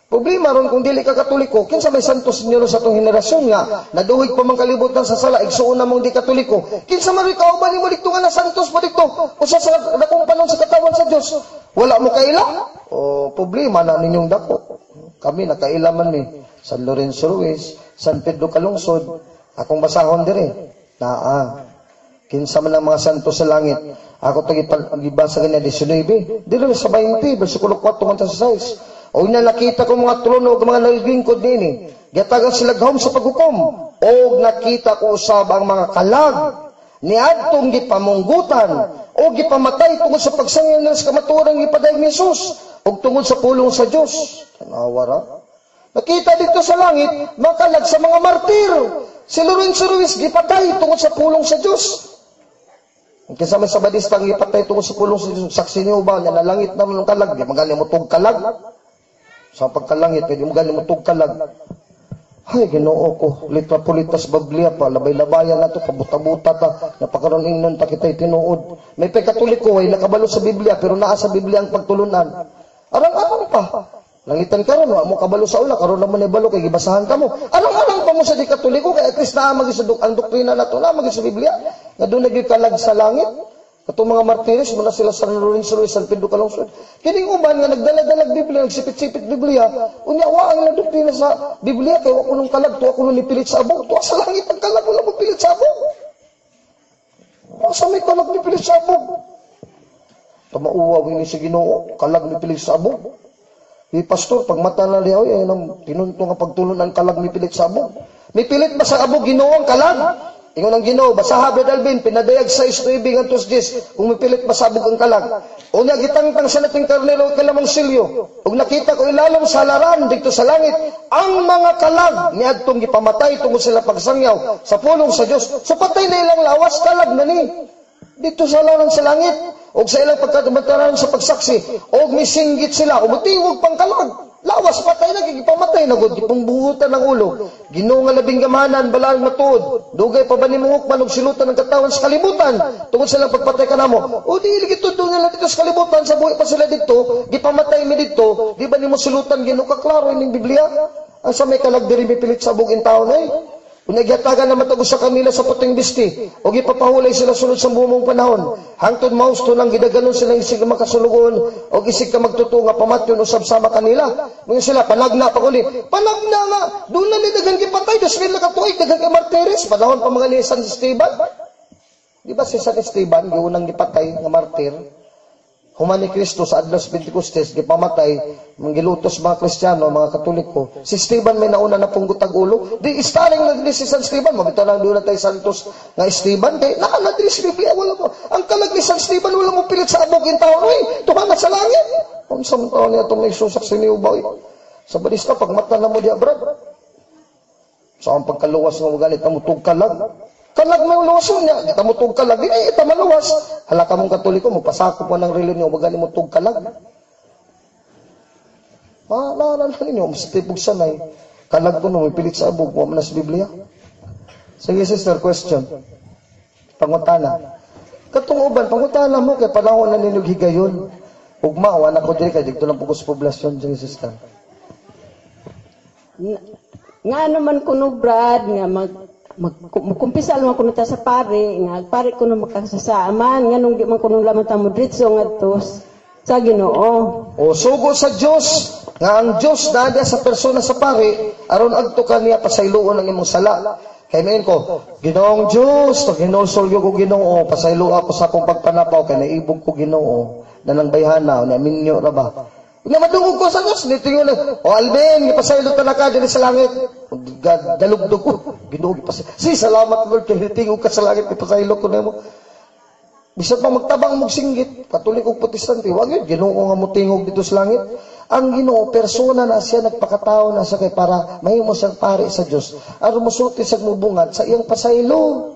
Problema ron kung dili ka Katoliko, kinsa may santos ninyo sa atong henerasyon nga naduhig pa man kalibutan sa sala igsuon na mong di Katoliko. Kinsa man ikaw ba nimo dito nga na santos pa dito? Usa sa dakong panon sa katawan sa Dios. Wala mo kaila? O problema na ninyong dako. Kami nakaila man ni San Lorenzo Ruiz, San Pedro Calungsod, akong basahon dire. Kinsa man ang mga santo sa langit. Ako tagibasa ganyan 19. Dito sa 20, versikulo 4 hanggang 6. O na nakita ko mga trono o mga nalilingkod nini. Gatagan sila gahom sa paghukom. O nakita ko usab ang mga kalag. Niadtong gipamunggutan. O gipamatay tungod sa pagsangyan nila sa kamaturan gipadayag ni Jesus. O tungod sa pulong sa Diyos. Tanawara. Nakita dito sa langit, mga kalag sa mga martir. Si Lorenzo Ruiz gipatay tungod sa pulong sa Diyos. Kinsa may sabadista ang ipatay tungod sa pulong sa Diyos, saksi niyo ba, nga nalangit naman ng kalag, di magaling mo tug kalag. Sa pagkalangit, di magaling mo tug kalag. Ay, Ginoo ko, litra pulitas Biblia pa, labay-labayan na to, kabuta-buta ta, napakaroon ingnon pa kita'y tinuod. May pagkatoliko ay nakabalo sa Biblia, pero naa sa Biblia ang pagtulunan. Arang-arang pa. Langitan karon wa mo kabalo sa ula karon naman ibalo kay gibasahan kamo. Arang-arang pa mo sa di Katoliko kay at least naa magisudok ang doktrina nato na magis sa Biblia. Nga doon nagikalag sa langit. Katong mga martires muna sila sa Lorenzo Ruiz, San Pedro Calungsod. Kining uban nga nagdala-dalag Biblia, nagsipit-sipit Biblia, unya wa ang doktrina sa Biblia kay wa kuno kalag, tuwa kuno ni pilit sa abog, tuwa sa langit ang kalag wala mo pilit sa abog. Asa may kalag ni pilit sa abog? Tamauwa ni si Ginoo, kalag ni pilit sa abog. Di pastor, pag mata na liyaw, yan ang tinunto nga pagtulon ang kalag ni pilit sa abog. May pilit ba sa abog Ginoo ang kalag? Ingon ang Ginoo, basaha Brad Alvin, pinadayag sa 6:9 hanggang 10, kung may pilit ba sa abog ang kalag. O nga gitangtang sa nating karnero kalamang silyo. Ug nakita ko ilalong sa laran dito sa langit, ang mga kalag niadtong gipamatay tungod sila pagsangyaw sa pulong sa Dios. So patay na ilang lawas kalag na ni. Dito sa laran sa langit. O sa ilang pagkatabantaran sa pagsaksi, o misinggit sila, o matiwag pang kalag. Lawas, patay na, kikipamatay na, gud pangbuhutan ng ulo. Ginoo nga labing gamanan, balang matuod. Dugay pa ba ni mungok man, og silutan ng katawan sa kalibutan, tungod silang pagpatay ka na mo. O di, ligitod doon nila dito sa kalibutan, sa buhay pa sila dito, gipamatay mi dito, di ba ni mo silutan, Ginoo kaklaro ining Biblia? Ang sa may kalag diri may pilit sa bugin taon ay. Kung nagyatagan na matagos sa kanila sa puting bisti, o ipapahulay sila sunod sa bumong panahon, hangtod mausto lang gidaganon sila isig na makasulugon, o isig ka magtutunga pamatyon usab sama kanila. Ngayon sila, panagna pa kuli. Panagna nga, doon na ni dagang kipatay, daswil na katuig, dagang kay martiris, panahon pa mga ni San Esteban. Di ba si San Esteban, giunang gipatay nga martir? Human ni Kristo sa Adlas Pentecostes, gipamatay, manggilutos mga Kristiyano, mga Katoliko. Si Esteban may nauna na punggutag ulo. Di istaring na si San Esteban, mabito lang doon na tayo Santos nga Esteban. Di, nakadiri si Biblia, wala mo. Ang kalag ni San Esteban, wala mo pilit sa abog yung taon. Uy, tumangat sa langit. Kung sa taon niya itong may susak sa inyo ba? Sa balista, pag mata na mo diya, brad. Sa ang pagkaluwas ng magalit, namutog kalag. Kalag mo luwason niya, kita mo tug kalag, di ita maluwas. Halaka mong Katoliko, magpasakop mo ng reliyon niyo, magali mo tug kalag. Maalala ninyo, mas tipog sanay. Kalag ko no, may pilit sa abog, mo na sa Biblia. Sige, sister, question. Pangutana. Katong uban, pangutana mo, kay panahon na ninyong higayon. Ugma, wala ko diri, kay dito lang pugos poblasyon, sige, sister. Nga naman kuno Brad nga magkumpisal man kuno ta sa pare nga pare kuno makasasaaman nganong di man kuno lamang ta mo diretso ngadto sa Ginoo. O sugo sa Dios nga ang Dios dada sa persona sa pare aron adto kaniya pasayloon ang imong sala. Kay main ko, Ginoong Dios, to ginulsolyo ko Ginoo, pasaylo ako sa akong pagpanapaw kay naibog ko Ginoo, nanang bayhana na minyo ra ba. Nga madungog ko sa Diyos, nito yun o Alben, ipasaylo ta na ka dyan sa langit. Dalugdog ko, ginuog ipasaylo. Salamat Lord, kaya tingog ka sa langit, ipasaylo ko na mo. Bisat pa magtabang mong singgit, katulik o protestante, wag yun, ginoo nga mo tingog dito sa langit. Ang Ginoo, persona na siya, nagpakatao na siya kay para mahimo siyang pare sa Diyos. Aron musulti sa mubungat sa iyang pasaylo.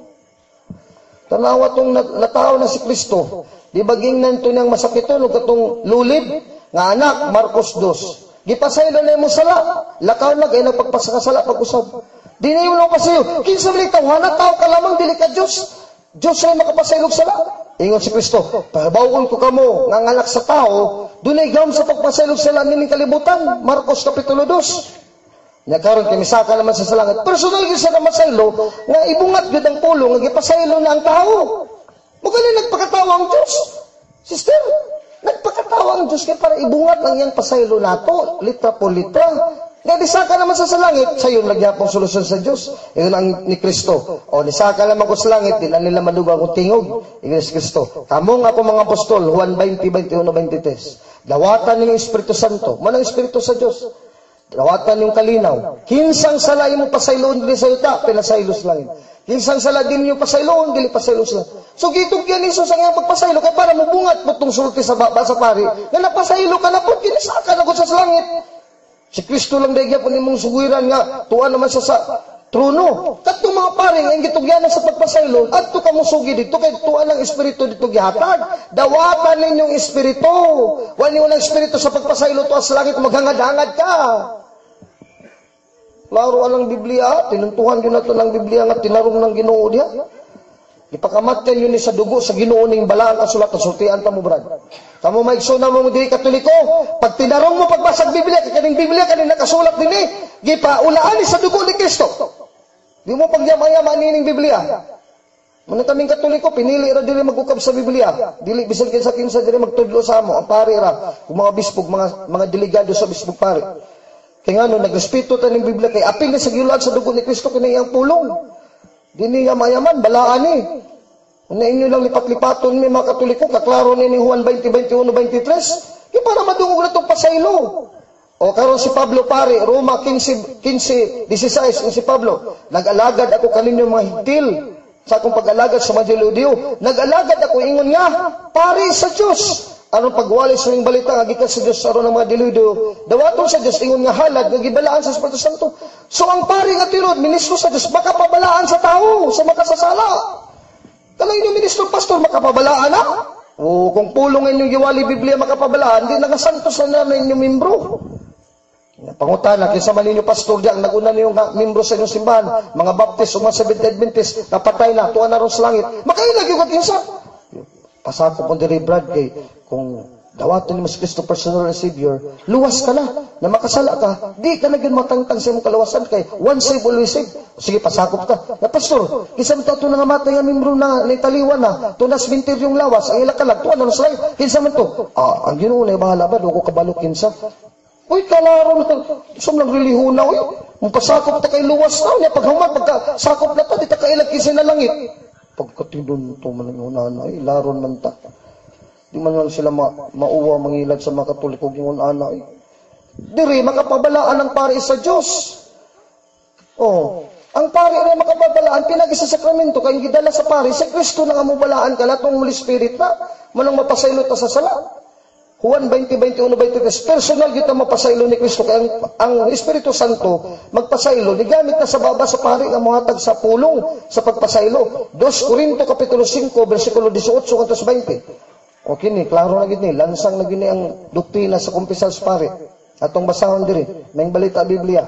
Tanawa tong natao na si Kristo. Di baging nanto niyang masakito, no katong lulib, nga anak, Marcos 2. Gipasaylo na mo sala. Lakaw na, kaya nagpagpasakasala pag-usab. Di na yung pasaylo. Kinsa malitaw, hana tao ka lamang, dili ka Diyos. Diyos ay makapasaylog sala. Ingon si Kristo, pahibawon ko kamo, nga nganak sa tao, dunay gam sa pagpasaylog sala nining kalibutan. Marcos Kapitulo 2. Nagkaroon kami saka naman sa salangit. Personal gisa na masaylo, nga ibungat gud ang pulong, nga gipasaylo na ang tao. Magaling nagpakatawa ang Diyos. Sister, nagpakatawa ang Diyos kaya para ibungat ang iyang pasaylo nato, litra po litra. Nga disaka naman sa langit, sa yun nagyapong solusyon sa Diyos. Yun ang ni Kristo. O nisaka naman ko sa langit, di na nila madugang kong tingog. Yun si Kristo. Kamong ako mga apostol, Juan 20, 21, 23. Dawatan ng Espiritu Santo. Manang Espiritu sa Diyos. Dawatan yung kalinaw. Kinsang sala mo pasayloon din sa yuta, pinasaylo sa langit. Kinsang sala din yung pasayloon, dili pasaylo sa langit. So gitog yan Isus ang iyang pagpasaylo, kaya para mabungat mo itong sulti sa baba sa pari, nga napasaylo ka na po, kinisaka na ko sa langit. Si Kristo lang dahil po nimong sugiran nga, tuwan naman siya sa trono. Katong mga paring, ang gitugyanan sa pagpasaylo, at to kamusugi dito, kay tuwan ng Espiritu dito gihatag. Dawatan ninyong Espiritu. Wala niyo ng Espiritu sa pagpasaylo, tuwas langit, maghangad-hangad ka. Klaro ang Biblia, tinuntuhan yun na ito ng Biblia nga tinarong ng Ginoo diya. Ipakamatkan yun sa dugo sa Ginoo ning balaan ang sulat, sultian ta mo brad. Kamo maigso na mo diri Katoliko, pag tinarong mo pagbasag Biblia, kaning Biblia kaning nakasulat dinhi, gipaulaan sa dugo ni Kristo. Di mo pagyamayaman nining Biblia. Muna kaming Katoliko, pinili ra dili magukab sa Biblia. Dili bisan kinsa dili magtudlo sa amo, ang pare ra, kung mga bispog, mga delegado sa bispog pare. Kaya nga no, nagrespeto ta ning Biblia kay apil na sa giulag sa dugo ni Kristo kini iyang pulong. Dini nga mayaman, balaan ni. Una inyo lang lipat-lipaton may mga Katoliko, kaklaro ni Juan 20, 21, 23. Kaya para madungog na itong pasaylo. O karon si Pablo pare, Roma 15, 16, si Pablo. Nag-alagad ako kaninyo mga higtil. Sa akong pag-alagad sa mga Judio. Nag-alagad ako, ingon nga, pare sa Diyos. Anong pagwali sa yung balita, agikan sa Diyos, aron ng mga Judio. Dawaton sa Diyos, ingon nga halad, nagibalaan sa Espiritu Santo. So ang pare nga tirod, ministro sa Diyos, makapabalaan sa tao, sa makasasala. Kanang inyong ministro, pastor, makapabalaan na. O kung pulong inyong giwali Biblia makapabalaan, di nagasantos na na inyong membro. Pangutana, kinsa man ninyo pastor diyan, naguna niyo nga membro sa inyong simbahan, mga Baptist o mga Seventh-day Adventist, napatay na, tuwa na ron sa langit. Makailag yung kakinsa. Pasako po diri Brad kay kung dawaton ni Mas Kristo personal na Savior, luwas ka na makasala ka, di ka na gin matangtang sa imong kalawasan kay one save always save. Sige pasakop ka. Na pastor, kinsa man to nga matay nga membro na nitaliwan na, to na cemetery yung lawas, ang ila kalag tuwa na sa langit. Kinsa man to? Ang Ginoo na bahala ba ko kabalo kinsa? Uy, kalaro na. Sum lang relihon na, uy. Magpasakop ta kay luwas na. Paghuman, pagkasakop na ta, di ta kailag kinsa na langit. Pagkatindon to man yung nanay, laron man ta. Di man lang sila mauwa, mangilad sa mga Katoliko yung nanay. Diri, makapabalaan ang pare sa Diyos. Oh, ang pare rin makapabalaan, pinagi sa sakramento, kaya gidala sa pare, sa Kristo na nga mubalaan ka, latong Holy Spirit na, manang mapasaylo ta sa sala. Juan 20, 21, 23, personal kita mapasaylo ni Kristo, kaya ang Espiritu Santo, magpasaylo, nigamit na sa baba sa pari nga muhatag sa pulong sa pagpasaylo. 2 Corinto Kapitulo 5, versikulo 18, kantos 20. Okay ni, klaro na gini, lansang na gini ang doktrina sa kumpisal sa pari. Atong basahon diri, may balita Biblia.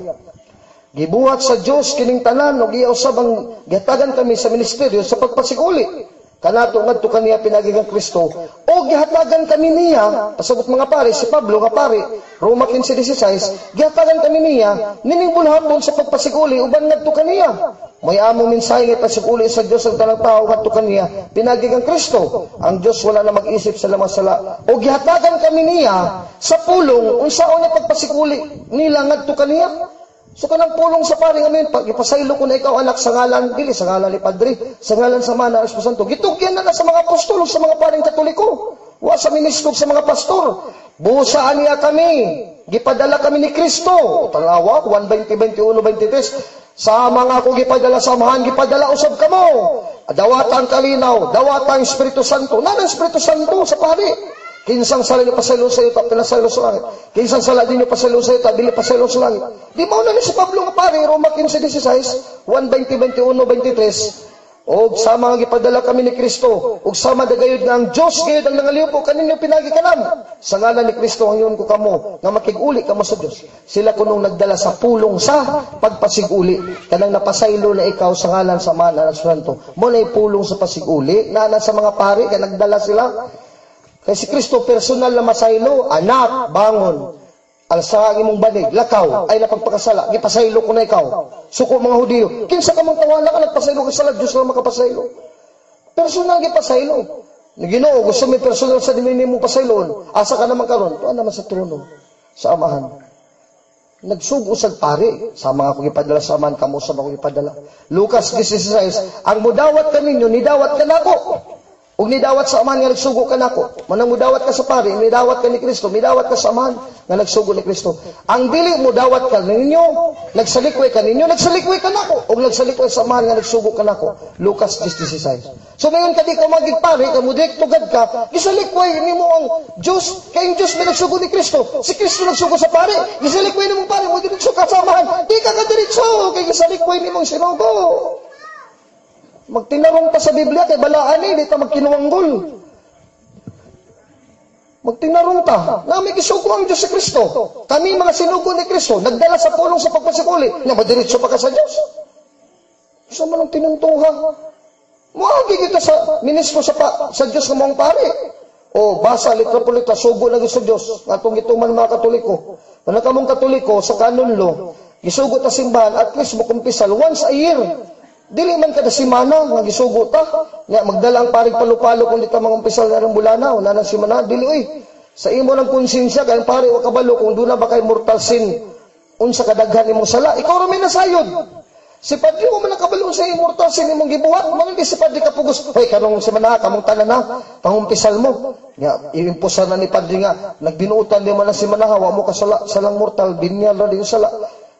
Gibuhat sa Dios kining tanan ug giusab ang gihatagan kami sa ministeryo sa pagpasiguli. Kanato ngadto kaniya pinagigang Kristo o gihatagan kami niya pasabot mga pare si Pablo nga pare Roma 15:16 gihatagan kami niya nining bulhapon sa pagpasiguli uban ngadto kaniya may amo mensahe nga pasiguli sa Dios ang tanang tao ngadto kaniya pinagigang Kristo ang Dios wala na mag-isip sa lamang sala o gihatagan kami niya sa pulong unsaon nga pagpasiguli nila ngadto kaniya. So kanang pulong sa pare ngayon, pag ipasaylo ko na ikaw anak sa ngalan, dili sa ngalan ni Padre, sa ngalan sa Mana, Espiritu Santo. Gitugyan na sa mga apostol, sa mga paring Katoliko. Wa sa ministro sa mga pastor. Busaan niya kami. Gipadala kami ni Kristo. Tanawa, 1:20-21-23. Sa mga ako gipadala samahan, gipadala usab kamo. Dawatang kalinaw, dawatang Espiritu Santo. Nanang Espiritu Santo sa pare. Kinsang sala niyo pasaylo sa iyo, pinasaylo sa langit. Kinsang sala din niyo pasaylo sa iyo, dili pasaylo sa langit. Di mo na ni si Pablo nga pare, Roma 15:16, 1:20-21-23. Og sama nga gipadala kami ni Kristo, og sama dagayod nga ang Dios gayud ang nangaliw po kaninyo pinagi kanam. Sa ngalan ni Kristo ang yun ko kamo, nga makig-uli kamo sa Dios. Sila kunong nagdala sa pulong sa pagpasiguli. Kanang napasaylo na ikaw sa ngalan sa Mana, Espiritu Santo. Mo na pulong sa pasiguli, nana sa mga pare kay nagdala sila. Kaya si Kristo personal na masaylo, anak, bangon, alsa ang imong banig, lakaw, ay napagpakasala, gipasaylo ko na ikaw. Suko mga Hudiyo, kinsa ka mong tawala ka, nagpasaylo ka sala, Diyos lang makapasaylo. Personal gipasaylo. Ginoo, gusto may personal sa dimini mo pasayloon, asa ka naman karon, tuan naman sa trono, sa amahan. Nagsugo sa pare, sa mga kong ipadala sa amahan, kamo sa mga kong ipadala. Lucas 16, ang mudawat ka ninyo, nidawat ka na ako. Ug nidawat sa amahan nga nagsugo ka nako. Manang mudawat ka sa pare, nidawat ka ni Kristo, midawat ka sa amahan nga nagsugo ni Kristo. Ang dili mudawat ka ninyo, nagsalikway ka ninyo, nagsalikway ka nako. Ug nagsalikway sa amahan nga nagsugo ka nako. Lucas 10:16. So ngayon kadi ka magig pare, ka direkto gad ka, gisalikway nimo ang Dios, kay ang Dios may nagsugo ni Kristo. Si Kristo nagsugo sa pare, gisalikway nimo pare, mo diretso ka sa amahan. Di ka diretso kay gisalikway nimo ang sinugo. Magtinarong pa sa Biblia kay balaan di ta magkinuwanggol. Magtinarong ta. Na may gisugo ang Diyos sa Kristo. Kami mga sinugo ni Kristo, nagdala sa pulong sa pagpasikuli, na madiretso pa ka sa Diyos. Isa man ang tinuntuha. Muagi kita sa ministro sa Diyos ng mga pare. O basa, litra po litra, sugo na sa Diyos. Atong gituman mga Katoliko. Kung kamong Katoliko, sa canon law, gisugo ta simbahan, at least mo kumpisal once a year. Dili man kada simana nga gisugo ta nga magdala ang paring palupalo kung di ta mangumpisal na bulana o nanang simana dili sa imo ng konsensya kay pare wa kabalo kung duna ba kay mortal sin unsa kadaghan imong sala ikaw ra may nasayod si padre mo man nakabalo sa immortal sin imong gibuhat man di si padre kapugos hoy kanong simana kamong tanan na pangumpisal mo nga iimposan na ni padre nga nagbinuutan di man na simana wa mo kasala salang mortal binyal ra di sala.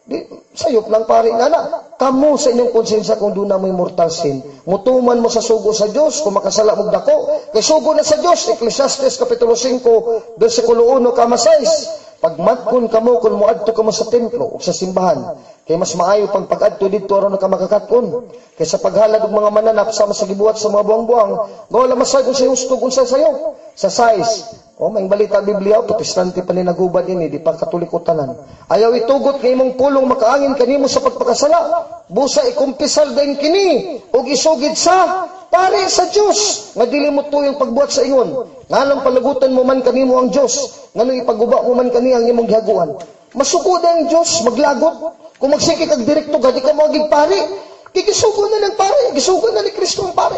Di, sayop lang pare nga na. Kamu sa inyong konsensya kung doon na may mortal sin. Mutuman mo sa sugo sa Diyos kung makasala mong dako. Kay sugo na sa Diyos. Ecclesiastes Kapitulo 5, versikulo 1, kama 6. Pagmatkon kamo kung muadto kamo sa templo o sa simbahan. Kay mas maayo pang pag-adto dito aron ka makakatkon. Kay sa paghalad og mga mananap sama sa gibuhat sa mga buwang-buwang, gawala masay kung sa hustog unsa sayo. Sa size. O, may balita Biblia, protestante pa ni nagubad ini, di pa Katoliko tanan. Ayaw itugot nga imong pulong makaangin kanimo sa pagpakasala. Busa ikumpisal din kini, o isugid sa pare sa Diyos. Nga dili mo tuyong pagbuhat sa ingon. Nganong palagutan mo man kanimo ang Diyos. Nganong ipaguba mo man kani ang imong gihaguan. Masuko na ang Diyos, maglagot. Kung magsiki kag direkto, gadi ka maging pare. Kikisugo na ng pare, gisugo na ni Kristo ang pare.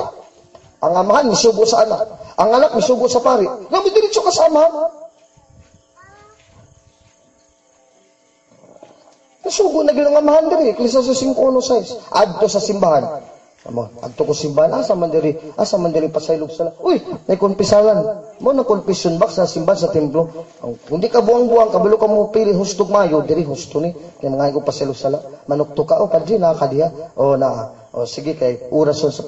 Ang amahan, misugo sa anak. Ang anak, misugo sa pare. Namidiritso ka sa amahan. Misugo na gilang amahan diri. Ecclesiastes 5:1-6. Adto sa simbahan. Adto ko simbahan. Asa man diri pasaylog sala. Uy, may konpisalan. Mo na confession box sa simbahan sa templo. Kung di ka buang-buang, kabalo ka mo pili hustog mayo, diri husto ni. Kaya mga ko pasaylog sala. Manukto ka, o padri, nakakadiha. O na. O sige kay orason sa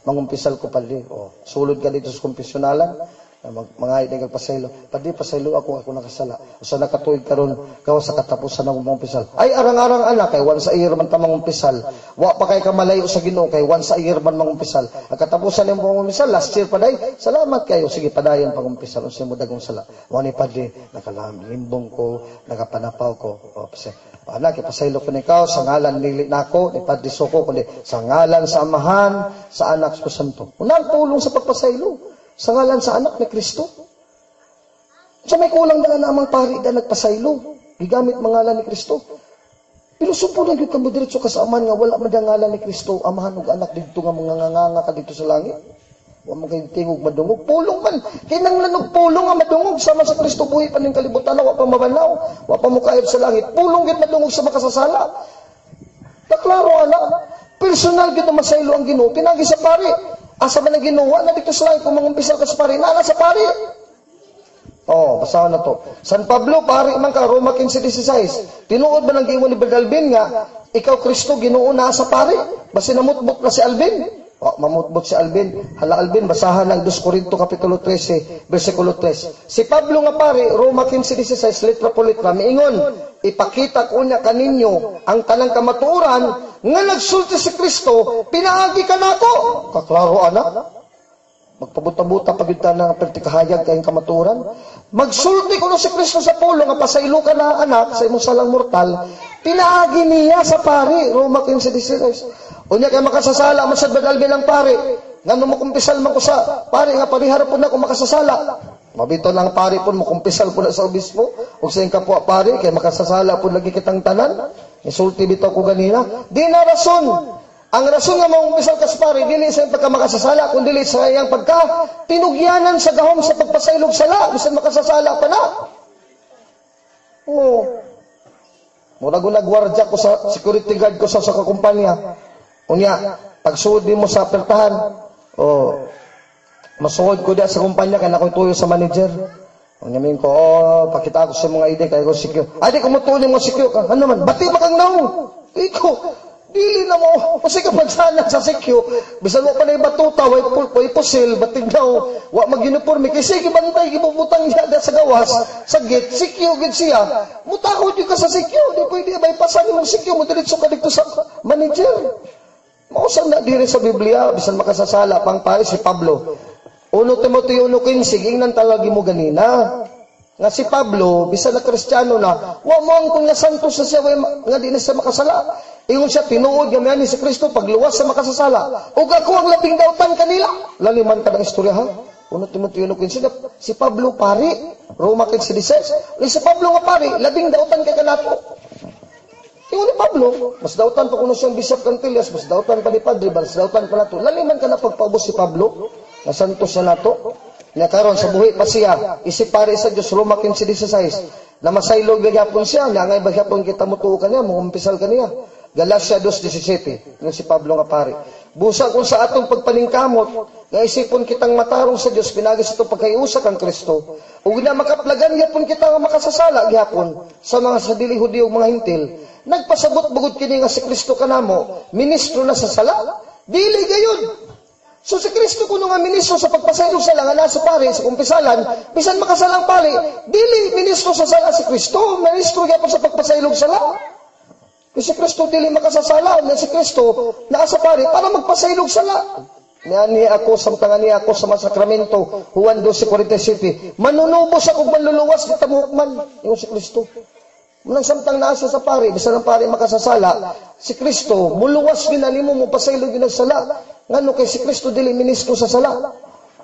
mangumpisal ko pali. O sulod ka dito sa konfesyonalan. Mga hindi pasaylo. Padi pasaylo ako nakasala. O sa nakatuig karon kaw sa katapusan ng umpisal. Ay arang-arang anak kay once a year man tamang umpisal. Wa pa kay kamalayo sa Ginoo kay once a year man mangumpisal. Ang katapusan ng umpisal last year paday. Salamat kayo. Sige padayon pag umpisal unsa mo dagong sala. Mo ni padi nakalimbong ko, nakapanapaw ko. O anak pasaylo ko nikaw sa ngalan nili nako ni Padre Soko kundi sa ngalan sa Amahan sa Anak ko Santo. Unang tulong sa pagpasaylo. Sa ngalan sa anak ni Kristo. Sa may kulang na namang pari na nagpasaylo. Gigamit mangalan ni Kristo. Pero sumpo lang yung kamo diretso kasaaman nga wala madangalan ni Kristo. Amahan og anak dito nga mga nganga ka dito sa langit. Wa mo kay tingog madungog. Pulong man. Kinang lanog pulong nga madungog sama sa Kristo buhi pa ning kalibutan. Wa pa mabanaw. Wa pa mo kaayod sa langit. Pulong gid madungog sa makasasala. Taklaro anak. Personal gid na masaylo ang Ginoo. Pinagi sa pari. Asa man ang ginawa na dito sa langit kung mangumpisal ka sa pari, nana sa pari. Basahan na to. San Pablo, pari man ka, Roma 15:16. Tinuod ba ng giingon ni Brother Alvin nga, ikaw Kristo, Ginoo na sa pari? Basi namutbot na si Alvin? Mamutbot si Alvin. Hala Alvin, basahan ng 2 Corinto kapitulo 13, versikulo 3. Si Pablo nga pari, Roma 15:16, litra po litra, miingon, ipakita ko niya kaninyo ang tanang kamaturan nga nagsulti si Kristo, pinaagi ka na ako. Kaklaro, anak. Magpabuta-buta pagkita ng pertikahayag kayong kamaturan. Magsulti ko na si Kristo sa pulo, nga pasaylo ka na anak, sa imong salang mortal, pinaagi niya sa pari, Roma 15:16. Unya kay makasasala, masad badal bilang pari, nga nung makumpisal man ko sa pari, nga pariharap po na kung makasasala. Mabito lang pari po, makumpisal po na sa obispo, o sa kapwa pari, kay makasasala po lagi kitang tanan. Isulti bitaw ko ganina. Di na rason. Ang rason nga maumpisal ka sa pari, dili sa iyang pagkamakasasala, kundi dili sa iyang pagka tinugyanan sa gahom sa pagpasaylog sala, bisan makasasala pa na. Mura ko nagwardya ko sa security guard ko sa kakumpanya. Unya, pagsuod mo sa apertahan, masuod ko diya sa kumpanya, kaya nakoy tuyo sa manager. Ngamin ko, pakita ko sa mga ide, kaya ko secure. Ay, di ko matulong mo secure ka. Ano man, bati ba kang naong? Iko, dili na mo. Kasi kapag sana sa secure, bisan mo pa na yung batuta, way pusil, batig na o, wa mag-uniforme. Kasi kibantay, kibubutang niya sa gawas, sa gate, secure gid siya. Mutakot yung ka sa secure, di pwede, may pasan yung secure mo, diretso ka dito sa manager. Mausang na diri sa Biblia, bisan makasasala, pang pare si Pablo. 1 Timoteo 1:15, ingnan talagi mo ganina. Nga si Pablo, bisan na Kristiyano na, wa mo ang kung nasanto sa siya, nga di na siya makasala. Ingon siya, tinuod nga ni si Kristo, pagluwas sa makasasala. Ug ako ang labing dautan kanila. Laliman ka ng istorya ha? 1 Timoteo 1:15, si Pablo pari, Roma 15:16. Si Pablo nga pari, labing dautan ka kanato. Ingon ni Pablo, mas dautan pa kuno siyang Bishop Cantillas, mas dautan pa ni Padre, mas dautan pa nato. Laliman ka na pagpaubos si Pablo. Nasantos na nato. Nga karon sa buhi pa siya, isip pare sa Dios, Roma 15:16. Na masaylog gyapon siya, nga ngay bagyapon kita mutuo kaniya, mumpisal kaniya. Galacia 2:17, ng si Pablo nga pare. Busa kung sa atong pagpaningkamot, nga isipon kitang matarong sa Dios, pinagi sa itong pagkaiusa kang Kristo. Ug na makaplagan gyapon kita nga makasasala gyapon sa mga sa dili Hudiyo mga hintil. Nagpasabot bugod kini nga si Kristo kanamo, ministro na sa sala. Dili gayon. So si Kristo kuno nga ministro sa pagpasaylo sa nga nasa pare sa kumpisalan, bisan makasalang pare, dili ministro sa sala si Kristo, ministro gyapon sa pagpasaylo sa sala. Kasi si Kristo dili makasasala, na si Kristo nasa pare para magpasaylo sa sala. Ni ako samtangan niya ako sa mga sakramento, Juan 12:47. Manunubos ako manluluwas kita muhukman, yung si Kristo. Munang samtang nasa sa pare, bisan ang pare makasasala, si Kristo muluwas ginanimo mo pasaylo ginagsala. Ngano kay si Kristo dili ministro sa sala.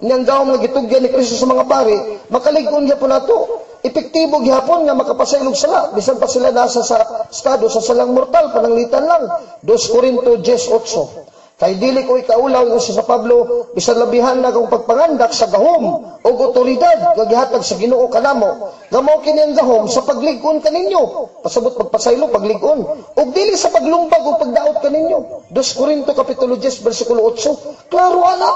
Niyang gawom nga gitugyan ni Kristo sa mga pare, makalig-on gyapon nato. Epektibo gyapon nga makapasaylog sala, bisan pa sila nasa sa estado sa salang mortal pananglitan lang. 2 Corinto 10:8. Kay dili ko ikaulaw nga sa Pablo, bisan labihan na kong pagpangandak sa gahom o otoridad gagihatag sa Ginoo kanamo. Gamaw kini ang gahom sa paglig-on kaninyo. Pasabot pagpasaylo paglig-on. Ug dili sa paglumbag o pagdaot kaninyo. 2 Corinto kapitulo 10 bersikulo 8. Klaro ana.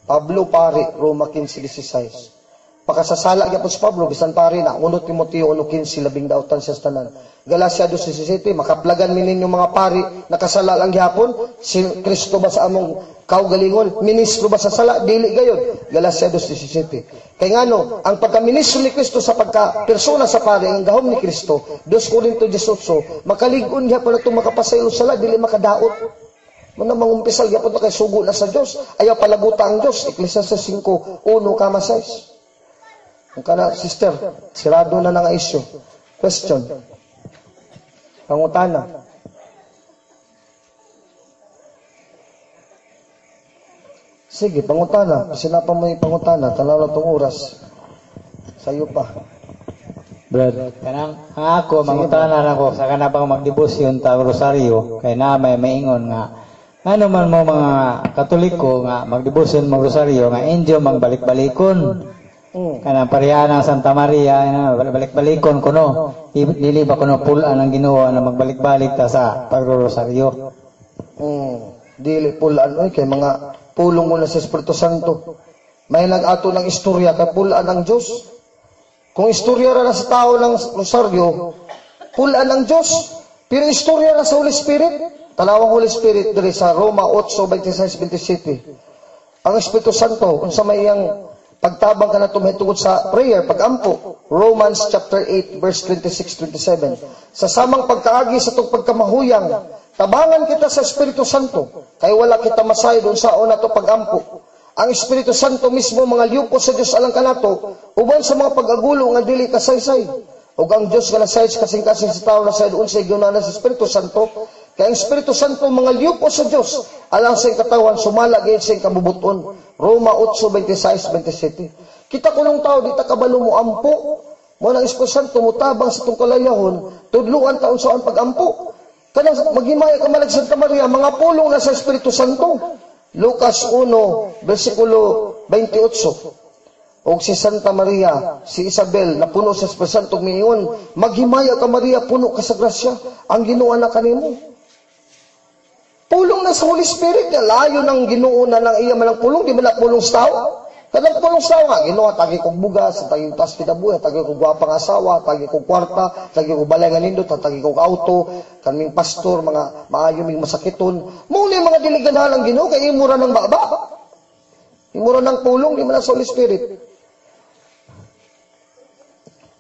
Pablo pare, Roma 15:16. Pakasasala gyapon si Pablo bisan pare na 1 Timoteo 1:15 labing dautan sa tanan. Galacia 2:17 makaplagan mi ninyo mga pari nakasala lang gyapon si Kristo ba sa among Kau galingon, ministro ba sa sala? Dili gayon. Galacia 2:17. Kay ngano, ang pagka-ministro ni Kristo sa pagka-persona sa pare, ang gahom ni Kristo, 2 Corinto 18, makaligon niya pala itong makapasaylo sala, dili makadaot. Muna mangumpisal, yapon na kay sugo na sa Diyos. Ayaw palaguta ang Diyos. Ecclesiastes 5:1-6. Ang kana, sister, sirado na nga isyo. Question. Pangutana. Sige, pangutana. Sinapa mo yung pangutana. Tanaw na itong oras. Sa'yo pa. Brad, kanang ang ako, mangutana na ko sa kanabang magdebosyon ta rosaryo, kay na may maingon nga, ano man mo mga Katoliko nga magdebosyon mag rosaryo, nga injo magbalik-balikon. Kanang pareha ng Santa Maria, balik-balikon kuno. Dili ba kuno pulaan ang Ginoo na magbalik-balik ta sa pagrorosaryo. Dili pulaan oy kay mga pulong mo na sa Espiritu Santo. May nag-ato ng istorya kay pulaan ng Diyos. Kung istorya ra sa tao ng rosaryo, pulaan ng Diyos. Pero istorya ra sa Holy Spirit, talawang Holy Spirit diri sa Roma 8:26-27. Ang Espiritu Santo unsa may iyang pagtabang kana tumahitungod sa prayer, pagampo. Romans chapter 8 verse 26-27. Sa samang pagkaagi sa tong pagkamahuyang, tabangan kita sa Espiritu Santo, kay wala kita masay doon sa una to pagampo. Ang Espiritu Santo mismo mga liupo sa Dios alang kanato, uban sa mga pag-agulo nga dili kasaysay. Ug ang Dios nga nasayod kasing-kasing sa tawo na sayod unsay giunana sa Espiritu Santo, kay ang Espiritu Santo mga liupo sa Dios alang sa katawan sumala gayud sa kabubuton. Roma 8:26-27. Kita kunong tao di ta kabalo mo ampo, mo nang Espiritu Santo mutabang sa tong kalayahon, tudluan taon sa pagampo. Kanang maghimaya ka malag Santa Maria, mga pulong na sa Espiritu Santo. Lucas 1:28. O si Santa Maria, si Isabel, na puno sa Espiritu Santo, miingon, maghimaya ka Maria, puno ka sa grasya, ang Ginoo na kanimo. Pulong na sa Holy Spirit, layo ng Ginoo na ng iya malang pulong, di man na pulong sa tao. Kadang pulong sa tao nga, Ginoo, tagi kong bugas, tagi kong tas kinabuhi, tagi kong gwapang asawa, tagi kong kwarta, tagi kong balay nga nindot, tagi kong auto, kaming pastor, mga maayo ming masakiton. Muna yung mga diliganhalang Ginoo, kay imura ng baba. Imura ng pulong, di man na sa Holy Spirit.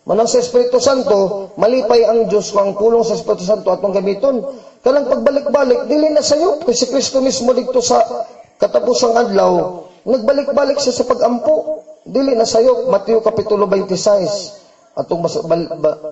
Manang sa Espiritu Santo, malipay ang Diyos kung ang pulong sa Espiritu Santo atong gamiton. Kanang pagbalik-balik, dili na sayo. Kasi Kristo mismo dito sa katapusang adlaw, nagbalik-balik siya sa pagampo. Dili na sayo. Mateo Kapitulo 26. Atong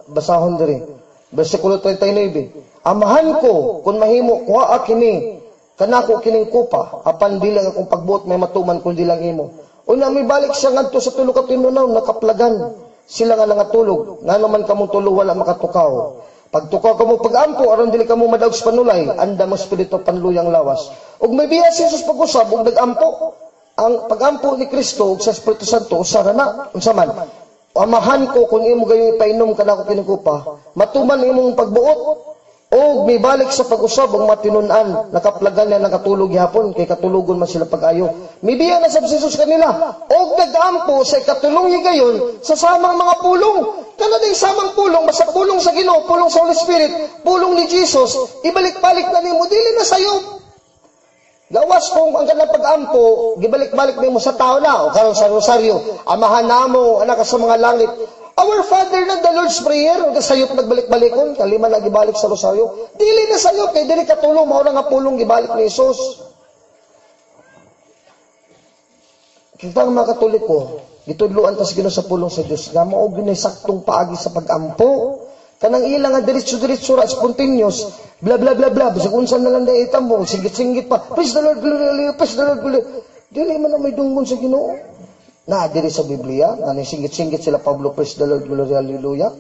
basahon diri. Versikulo 39. Amahan ko, kung mahimo, kuha kini, kanako kining kupa, apan dili akong pagbuot may matuman kung di lang imo. Una, may balik siya ngadto sa tulo ka tinunaw, nakaplagan. Sila nga nangatulog, nga naman kamong tulog wala makatukaw. Pagtukaw kamo pagampo, aron dili kamo madaog sa panulay, anda mo espiritu panluyang lawas. Ug may biya si Jesus pag-usab ug nagampo. Ang pagampo ni Kristo ug sa Espiritu Santo usara na unsa man. Amahan ko kung imo gayon ipainom kanako kining kupa, matuman imong pagbuot. O may balik sa pag-usab ang matinunan, nakaplagan niya nakatulog yapon, kay katulugon man sila pag-ayo. May biya na sa Jesus kanila, o nag-ampo sa katulong higayon sa samang mga pulong. Kana din samang pulong, basta pulong sa Ginoo, pulong sa Holy Spirit, pulong ni Jesus, ibalik-balik na nimo, dili na sayo. Gawas kung ang kanang pag-ampo, gibalik-balik nimo sa tao na, o karon sa rosaryo, amahan namo, anak sa mga langit, Our Father na the Lord's Prayer, kasayop nagbalik-balikon, kalima na gibalik sa rosaryo. Dili na sayop, kay dili katulong, maura nga pulong gibalik ni Jesus. Kita ang mga Katoliko, gitudluan tas Ginoo sa pulong sa Dios, nga mao gyud saktong paagi sa pagampo. Kanang ilang nga diretso-diretso ra spontaneous, bla bla bla bla, bisag unsa na lang day itamo, singgit-singgit pa. Praise the Lord, glory, praise the Lord, glory. Dili man na may dunggon sa Ginoo. Na diri sa Biblia, nga singgit-singgit sila Pablo, praise the Lord, glory, hallelujah.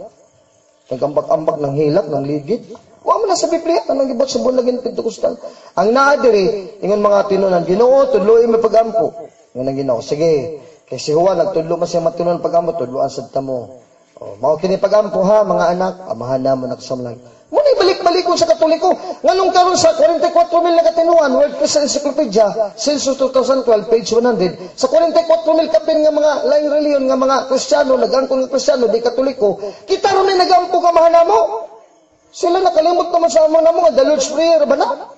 Nagambak-ambak ng hilak, ng ligid. Wa man na sa Biblia, kanang gibot sa bunlagin Pentecostal. Ang naa diri, ingon mga tinunan, Ginoo, tudloy mo pagampo. Ngon ang Ginoo, sige. Kay si Juan nagtudlo man siya matinunan pagampo, tudloan sad ta mo. Oh, mao kini pagampo ha, mga anak, amahan namo nagsamlag. Muna ibalik-balikon sa Katoliko. Nganong karon sa 44,000 na katinuan, World Peace Encyclopedia, Census 2012, page 100, sa 44,000 kapin nga mga laing reliyon nga mga Kristiyano, nag-angkon nga Kristiyano, di Katoliko, kita ron na nag-ampo ka mahana mo. Sila nakalimot naman sa amon na mo, nga the Lord's Prayer, ba na?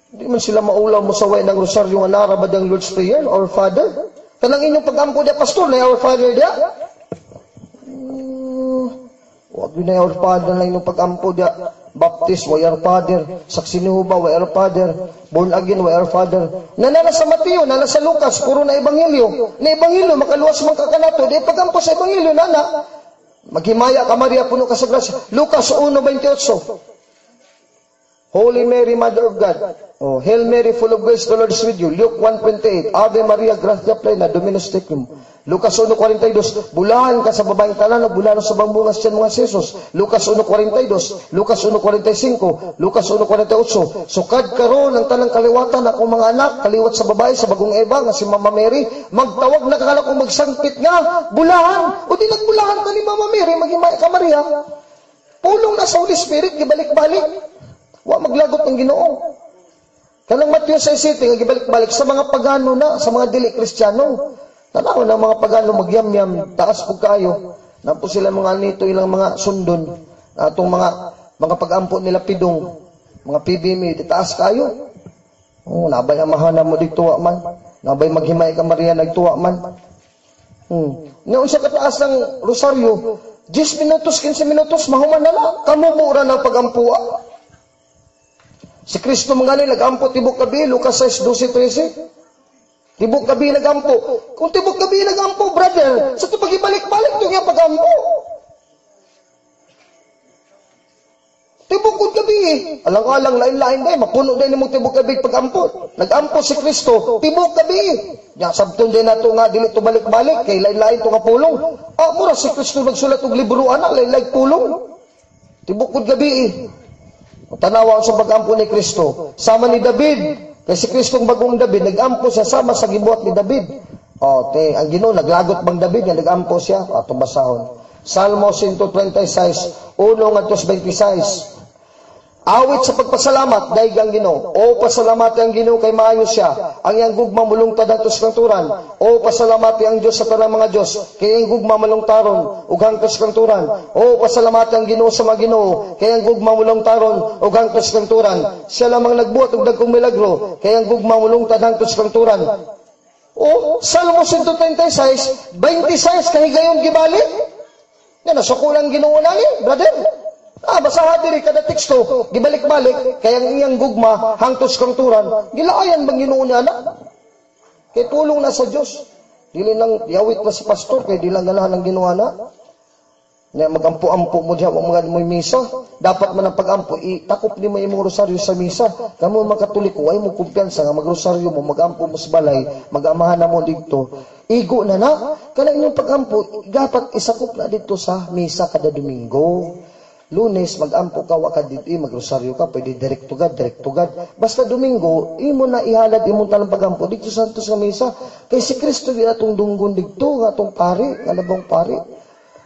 Di man sila maulaw mo sa way ng rosaryo nga narabad ang Lord's Prayer, Our Father. Kanang inyong pag-ampo dia, Pastor, na Our Father dia. Huwag yun na Our Father na inyong pag-ampo dia. Baptist, way Our Father. Saksi ni Jehovah, way Our Father. Born again, way Our Father. Nana sa Mateo, nana sa Lucas, puro na Ebanghelyo. Na Ebanghelyo, makaluwas mong kakanato. Di pag-ampo sa Ebanghelyo, nana. Maghimaya ka Maria, puno ka sa grasya. Lucas 1:28. Holy Mary, Mother of God. Oh, Hail Mary, full of grace, the Lord is with you. Luke 1:28. Ave Maria, gratia plena, Dominus tecum. Lucas 1:42. Bulahan ka sa babaeng tanan, bulahan sa bangbungas siyan mga Jesus. Lucas 1:42. Lucas 1:45. Lucas 1:48. Sukad karon ang tanang kaliwatan akong mga anak, kaliwat sa babae sa bagong Eva nga si Mama Mary, magtawag na kakala kong magsangpit nga, bulahan. O di nagbulahan ka ni Mama Mary, maghimaya ka Maria. Pulong na sa Holy Spirit, gibalik-balik. Wa maglagot ng Ginoo. Kanang Matthew 6:7 nga gibalik-balik sa mga pagano na, sa mga dili Kristiyano. Tanaw na mga pagano magyam-yam, taas pug kayo. Nampo sila mga nito ilang mga sundon. Atong mga pag-ampo nila pidong, mga PBM, taas kayo. Oh, nabay amahana mo dito wa man. Nabay maghimay ka Maria nagtuwa man. Nga unsa kataas ng rosaryo, 10 minutos, 15 minutos mahuman na lang. Kamo mura ng pag-ampuwa. Si Kristo mga nag-ampo tibok gabi, Lucas 6:12-13. Tibok gabi nag-ampo. Kung tibok gabi nag-ampo, brother, sa ito pag-ibalik-balik ito yung pag-ampo. Tibok gabi alang-alang, lain-lain din, mapuno din yung tibok gabi pag-ampo. Nag-ampo si Kristo, tibok gabi. Yan, sabton din na ito nga, dili ito balik-balik, kay lain-lain ito nga pulong. Mura si Kristo nagsulat og libruan na, lain-lain pulong. Tibok gabi tanawa sa pag-ampo ni Kristo. Sama ni David. Kasi Kristong bagong David, nag-ampo siya sama sa gibuhat ni David. Ang Ginoo naglagot bang David nga nag-ampo siya? Atong basahon. Salmo 136, 1-26. Awit sa pagpasalamat, daig ang Ginoo. O pasalamati ang Ginoo kay maayo siya. Ang iyang gugma mulungtad ang kanturan. O pasalamati ang Dios sa tanang mga Dios. Kay iyang gugma mulungtaron ug hangtos kanturan. O pasalamati ang Ginoo sa mga Ginoo. Kay iyang gugma mulungtaron ug hangtos kanturan. Siya lamang nagbuhat og dagkong milagro. Kay iyang gugma mulungtad hangtos kanturan. O Salmo 136, 26 kahigayon gibalik. Yan nasukulang Ginoo nani, brother. Basaha diri kada teksto, gibalik-balik, kaya ang iyang gugma, hangtos kanturan, gilaayan bang Ginoo niya na? Kay tulong na sa Dios. Dili nang yawit na si pastor, kay di lang ganahan ng Ginoo na. Na magampo-ampo mo diha, mga mo misa, dapat man ang pag-ampo, itakop ni mo imong rosaryo sa misa. Kamo mga Katoliko, ay mo kumpiyansa nga magrosaryo mo, magampo mo sa balay, magamahan na mo dito. Igo na na, kana inyong pag-ampo, dapat isakop na dito sa misa kada Domingo. Lunes, mag-ampo ka, waka dito, magrosaryo ka, pwede direktugad. Basta Domingo, imo na ihalad, imo talang pag-ampo, dito santos sa misa. Kay si Kristo, di atong dunggon dito, atong pare, kalabang pare.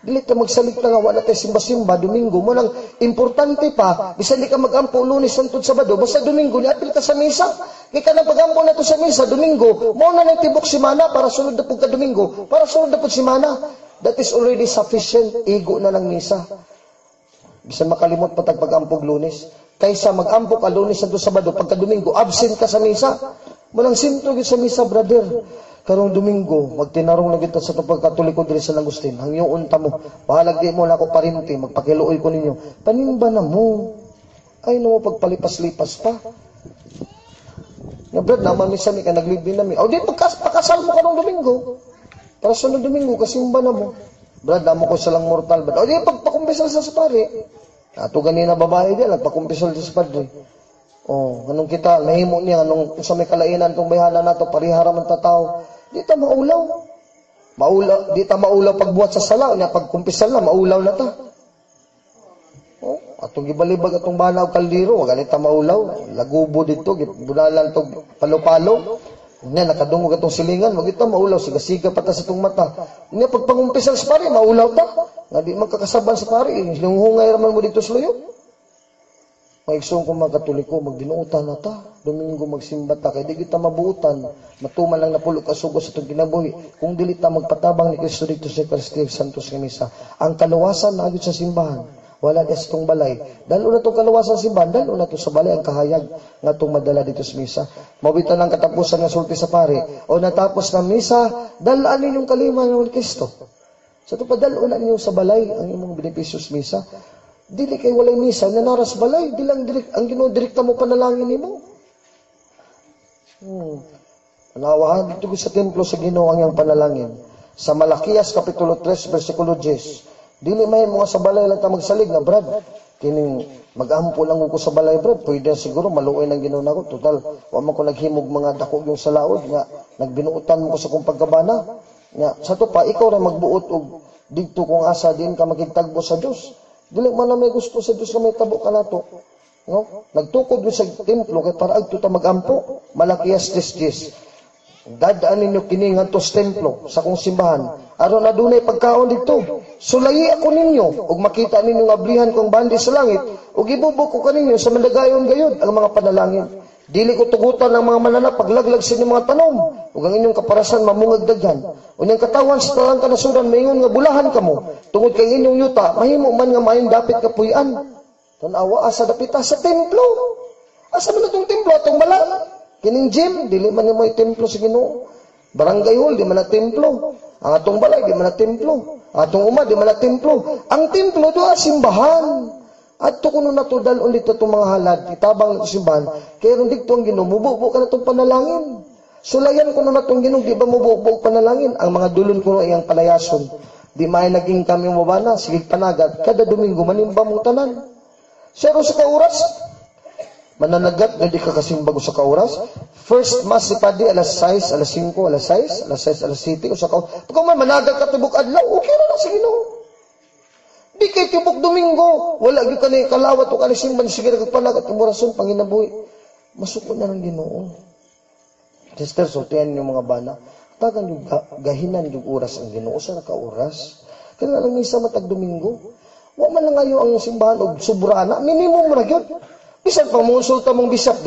Dili ka magsalit na nga, wala tayo simba-simba, Domingo. Mo nang importante pa, bisan di ka mag-ampo, Lunes, Santod, Sabado, basta Domingo, niapil ka sa misa. Kaya ka na pag-ampo na to sa misa, Domingo, mo na ng tibok simana, para sunod na po ka Domingo, para sunod na po simana. That is already sufficient, igo na ng misa. Bisan makalimot patag pag-ampog Lunes. Kaysa mag-ampo ka Lunes Santo Sabado, pagka Domingo, absent ka sa misa. Walang sinto sa misa, brother. Karong Domingo, magtinarong na kita sa pagkatoliko diri sa Agustin. Hangyo unta mo, bahalag di mo na ako parinti, magpakiluoy ko ninyo. Panimba na mo. Ay no, pagpalipas-lipas pa. Nga brad, naman misa mi ka naglibi na mi. O di, pakasal mo ka nung Domingo. Para sunod Domingo, kasimba na mo. Brad, damo ko silang mortal. O di, pagpakumpisal sa pare. Ato ganina babae din, nagpakumpisal sa padre. Anong kita, nahimo niya, anong sa may kalainan itong bayhana na ito, parihara man tataw. Di ta maulaw. Di ta maulaw pagbuhat sa sala. Niya, pagkumpisal na, maulaw na ta. Atong gibalibag, atong banaw kaldiro, wag ganit ta maulaw. Lagubo dito, bunalan itong palo-palo. Niya, nakadungog atong silingan, wag ito maulaw, siga-siga pata sa itong mata. Niya, pagpangumpisal sa pare, maulaw ta. Nga di magkakasaban sa pare, hinungungay raman mo dito sa luyo. Maigsoon ko mga Katoliko, magdinuutan na ta. Domingo magsimba ta, kaya di kita mabuutan. Matuman lang napulo kasugo sa itong kinabuhi. Kung dili ta magpatabang ni Kristo dito sa Eucharistia Santos nga Misa. Ang kaluwasan na agad sa simbahan. Wala des tong balay. Dalo na tong kaluwasan simbahan, dalo na to sa balay ang kahayag nga tong madala dito sa misa. Mabitan ang katapusan nga sulti sa pare. O natapos na misa, dalaan ninyong kalima ng Kristo. Sa ito pa dalo na ninyo sa balay ang imong benepisyo sa misa. Dili kay walay misa, nanaras balay, di lang ang ginodirekta mo panalangin nimo. Anawahan dito sa templo sa Ginoo ang iyang panalangin. Sa Malakias Kapitulo 3, versikulo 10. Dili may mga sa balay lang ta magsalig na, Brad. Kining mag-ampo lang ko sa balay, Brad. Pwede siguro maluoy ng Ginoo nako. Total, wa man ko naghimog mga dako yung sa laod nga nagbinuutan mo ko sa kong pagkabana. Nga sa to pa ikaw ra magbuot og didto kung asa din ka makitagbo sa Dios. Dili man na may gusto sa Dios nga may tabo ka nato. No? Nagtukod yun sa templo kay para agto ta magampo. Malakias 10:10. Dadaan ninyo kini ngadto sa templo sa kong simbahan aron na dunay pagkaon dito. Sulayi ako ninyo ug makita ninyo nga blihan kong bandi sa langit ug ibubok ko kaninyo sa mandagayon gayud ang mga panalangin. Dili ko tugutan ang mga mananap paglaglag sa inyong mga tanom ug ang inyong kaparasan mamungag daghan. Unyang katawan sa talang kanasuran maingon nga bulahan kamo tungod kay inyong yuta mahimo man nga maayong dapit kapuy-an. Tanawa asa dapita sa templo. Asa man atong templo atong bala? Kining gym, dili man mo templo sa Ginoo. Barangay hall, di man na templo. Ang atong balay, di man na templo. Atong uma, di man na templo. Ang templo doa simbahan. At kuno na to dal ulit itong mga halad, itabang na simbahan. Kaya rin dito ang Ginoo, mububo ka na itong panalangin. Sulayan ko na itong Ginoo, di ba mububo panalangin? Ang mga dulon ko ay ang palayason. Di may naging kami mabana, sige panagat. Kada Domingo, manimba mong tanan. Sero sa kauras, mananagat na di ka kasimbago sa kauras. First Mass si Padi, alas 6, alas 5, alas 6, alas 6, alas 7, o sa kauras. Pag man managat ka tubok adlaw, okay na lang sa Ginoo. Di kay tubok Domingo, wala gyud ka ni kalawat o kanisimban, sige nagpanagat ang orason, panginabuhi. Masuko na ng Ginoo. Sister, sultihan yung mga bana. Tagan yung gahinan yung oras ang Ginoo sa nakauras. Kaya lang misa matag Domingo. Wa man lang ngayon ang simbahan og sobrana, minimum ra gyud. Bisan pang monsulta mong bisap,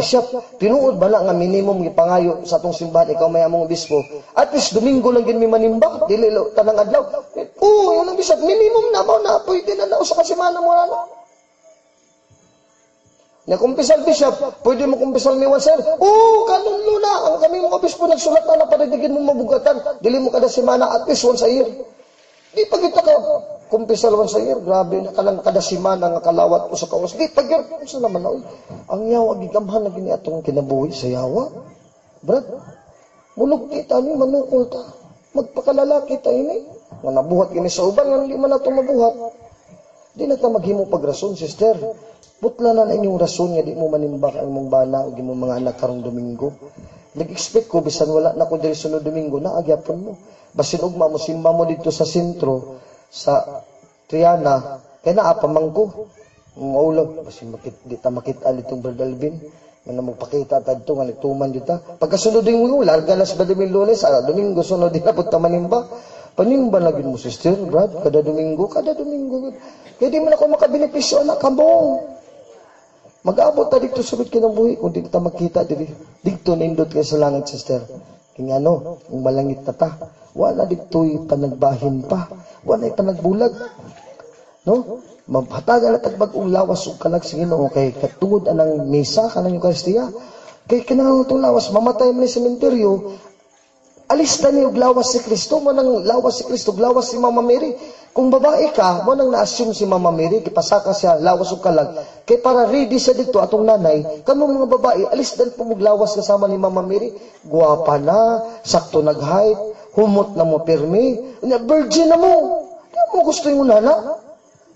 tinuod ba na nga minimum gipangayo sa atong simbahan ikaw may among obispo. At least Domingo lang gid mi manimba, dili tanang adlaw. Yun ang bisap minimum na ba na pwede na sa kasimana mo na. Na kumpisal bishop, pwede mo kumpisal ni sir. Kanon luna ang kami mga obispo nagsulat na padadigin mo mabugatan, dili mo kada semana at least once a year. Di pag ito ka kumpisal once a year, grabe na kalang kada semana nga kalawat ko sa kawas. Di pag yun, sa naman na, ang yawa, gigamhan na gini atong kinabuhi sa yawa. Brad, mulog kita ni, manukol ta. Magpakalala kita ini. Nga nabuhat kini sa uban, nga hindi man nato mabuhat. Di na ta maghimo pagrason, sister. Putla na inyong rason nga di mo manimbak ang mong bana o imong mga anak karong Domingo. Nag-expect ko, bisan wala na ko diri sunod Domingo, naagyapon mo. Basin ugma mo, simba mo dito sa sentro, sa Triana, kaya naapamang ko. Maulag, basin di ta makita litong Brad Alvin, nga magpakita ta dito, nga lituman dito. Pagkasunod din mo, larga na sa Badaming Lunes, Domingo, sunod din na punta manimba. Panimba lagi mo, sister, Brad, kada Domingo. Kaya di mo na ako makabenepisyo, anak, kabong. Mag-abot ta dito sabit kinabuhi kung di ta makita dito nindot kay sa langit, sister. King ang malangit na ta. Wala dito'y panagbahin pa. Wala panagbulag. No? Mabhatagan na tagbag-ong lawas o kalag sa Ginoo kay katungod anang misa kanang Eucharistia. Kay kinahanglan itong lawas, mamatay mo sa sementeryo, alis na niyo lawas si Kristo, mo nang lawas si Kristo, lawas si Mama Mary. Kung babae ka, mo nang na-assume si Mama Mary, kipasaka siya, lawas o kalag. Kaya para ready siya dito, atong nanay, kamong mga babae, alis dan po maglawas kasama ni Mama Mary. Guwapa na, sakto nag-height, humot na mo pirmi, virgin na mo. Di mo gusto yung nana.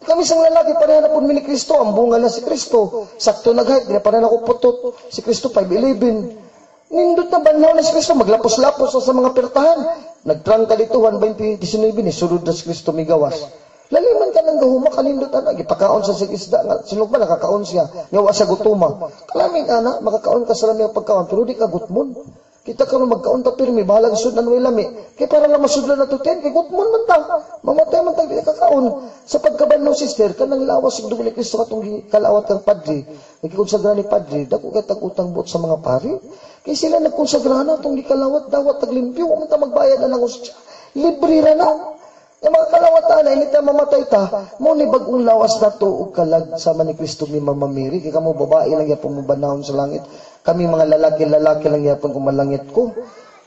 Kami sang lalaki, pareha na po ni Kristo, ang bunga na si Kristo. Sakto nag-height, pareha na ko putot. Si Kristo 5'11". Nindot na banlaw na si Kristo, maglapos-lapos sa mga pertahan. Nagtrangka dito, 1:19, ni sulod na si Kristo migawas. Laliman ka ng gahuma, kanindot na, ipakaon sa isda, sinug ba nakakaon siya, ngawa sa gutuma. Kalaming ana, makakaon ka sa lami ang pagkaon, pero di ka gutmon. Kita ka magkaon ta pirmi, bahalang sud na nuwi lami. Kaya para lang masudlan na tutin, kay gutmon man ta. Mamatay man ta, di kakaon. Sa pagkabanlaw, sister, kanang lawas, sigdo ni Kristo katong kalawat kang padri, nagkikonsagra ni padri, dako kay tag-utang buot sa mga pari. Kaya sila nagkonsagra na itong gikalawat, dawat, taglimpyo, umanta magbayad na ng usya. Libre ra na. Yung mga kalawat na inita mamatay ta, mo ni bagong lawas na to ug kalag sama ni Kristo mi Mama Mary, kay kamo babae lang yapon mo banahon sa langit. Kami mga lalaki lang yapon kumalangit ko.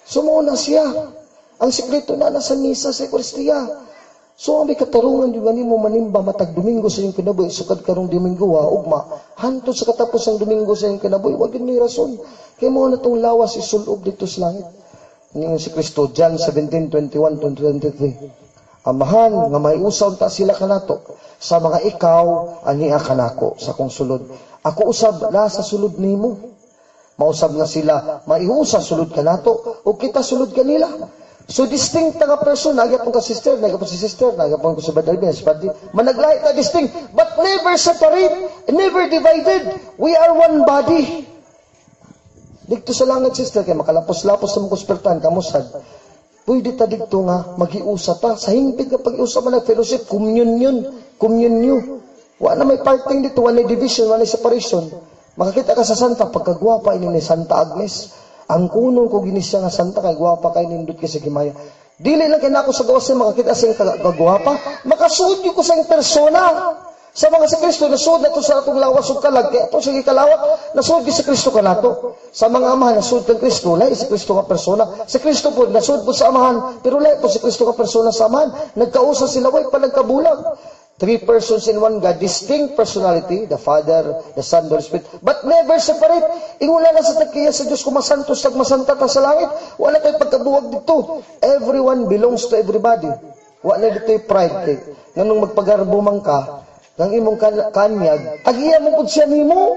Sumuna siya. Ang sikreto na nasa misa sa Eucharistia. So ang may katarungan yung ganin mo manimba matag Domingo sa iyong kinabuhi, sukad karong Domingo ugma, hantod sa katapos ang Domingo sa iyong kinabuhi, wag yun may rason. Kaya mo na itong lawas isulog dito sa langit. Ngayon si Kristo, John 17:21-23. Amahan, nga may usaw ta sila kanato, sa mga ikaw, ania kanako, sa kong sulod. Ako usab na sa sulod nimo. Mausab nga sila, maiusa sulod kanato, o kita sulod kanila. So distinct nga person, nagyapon ka sister, nagyapon si sister, nagyapon ko si Badalbin, si Padi, managlahi ka distinct, but never separate, never divided. We are one body. Dito sa langit, sister, kaya makalapos-lapos sa mga kuspertan, kamusad, pwede ta dito nga, mag-iusa ta, sa hingpit nga pag-iusa man, fellowship, communion. Wala may parting dito, wala division, wala separation. Makakita ka sa Santa, pagkagwapa ini ni Santa Agnes, ang kunong ko ginisya nga Santa, kay gwapa kay nindot kay sa Gimaya. Dili lang kinako sa gawas niya, makakita siyang kagwapa, makasuod ko sa persona. Sa mga si Kristo, nasuod na ito sa atong lawas o kalag, kaya ito sige kalawat, nasuod si Kristo ka na ito. Sa mga amahan, nasuod ng Kristo, lahi si Kristo ka persona. Si Kristo po, nasuod po sa amahan, pero lahi po si Kristo ka persona sa amahan. Nagkausa sila, way pa nagkabulag. 3 persons in one God, distinct personality, the Father, the Son, the Holy Spirit, but never separate. Inguna na sa tagkiya sa Diyos, kumasantos, masanta ta sa langit, wala tayo pagkabuwag dito. Everyone belongs to everybody. Wala dito yung pride kay. Nganong magpagarbo man ka, ng imong kanyag, tagiya mo po siya nimo.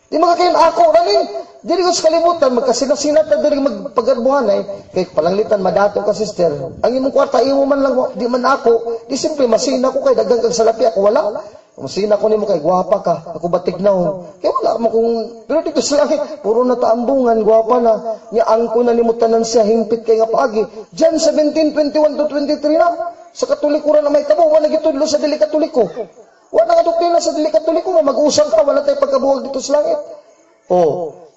Di makakain ako, kani. Dili ko sa kalimutan, magkasinasinat na dili magpagarbuhan kay palanglitan, madato ka sister. Ang imong kwarta, imo man lang, di man ako, di simple, masina ko kay dagang kag salapi, ako wala. Masina ko nimo kay gwapa ka, ako batignaw. Kaya wala mo kung, pero dito sa langit, puro na taambungan, gwapa na, niya angko na nimo tanan siya, himpit kay nga paagi. John 17:21-23 na, sa katulikuran na may tabo, wala gitudlo sa dili katoliko. Wala nga doktrina sa dili katoliko nga mag-usang ka, wala tayo pagkabuwag dito sa langit.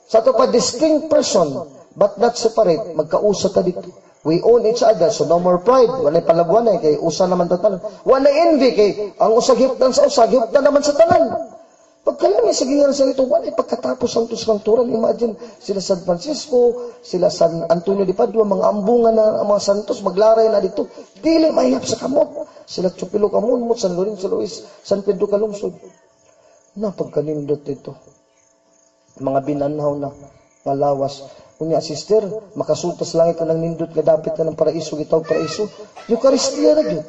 Sa ito pa, distinct person, but not separate, magkausa ta dito. We own each other, so no more pride. Wala palabuan kay usa naman tatanan. Wala envy, kay ang usag hiptan sa usag, hiptan naman sa tanan. Pagkalami sa gingan sa ito, wala pagkatapos ang tuslang-turan. Imagine, sila San Francisco, sila San Antonio de Padua, mga ambungan na mga santos, maglaray na dito. Dili mahihap sa kamot. Sila Chupilo Kamunmot, San Lorenzo Luis, San Pedro Calungsod. Pagkanindot dito. Mga binanhaw na lawas. Unya sister, makasultas langit ka ng nindot nga dapit ka ng paraiso, gitawag paraiso. Eucharistia na yun.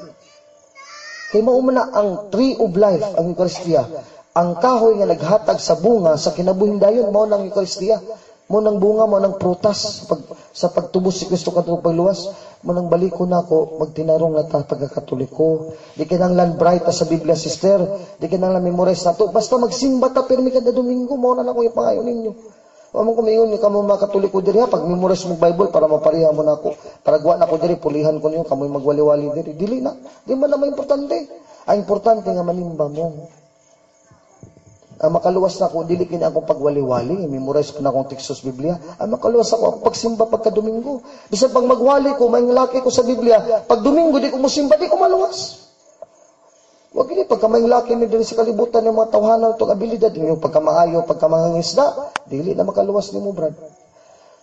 Kaya maumana ang tree of life, ang Eucharistia. Ang kahoy nga naghatag sa bunga sa kinabuhing dayon, mao nang Eucharistia. Mo nang bunga, mo nang prutas sa pagtubos si Kristo kadtong pagluwas. Mo nang baliko nako, magtinarong na ta pagkakatoliko. Di kinahanglan bright sa Biblia, sister. Di kinahanglan memorize na to. Basta magsimba ta pirmi kada Domingo, mo na lang ko ipangayon ninyo. Among kumingon ni kamo mga Katoliko diri ha, pag memorize mo Bible para mapariha mo nako. Para guwa nako diri, pulihan ko niyo, kamoy magwali-wali diri. Dili na. Di man naman importante. Ang importante nga manimba mo. Ang makaluwas na ako, dili kini akong pagwali-wali, memorize ko na akong teksos Biblia. Ang makaluwas ako, pagsimba pagka Domingo. Bisan pag magwali ko, may laki ko sa Biblia, pag Domingo di ko musimba, di ko maluwas. Wag ini pagka may laki ni diri sa kalibutan ng mga tawhanan itong abilidad, yung pagka maayo, pagka mangingisda, dili na makaluwas ni mo, brad.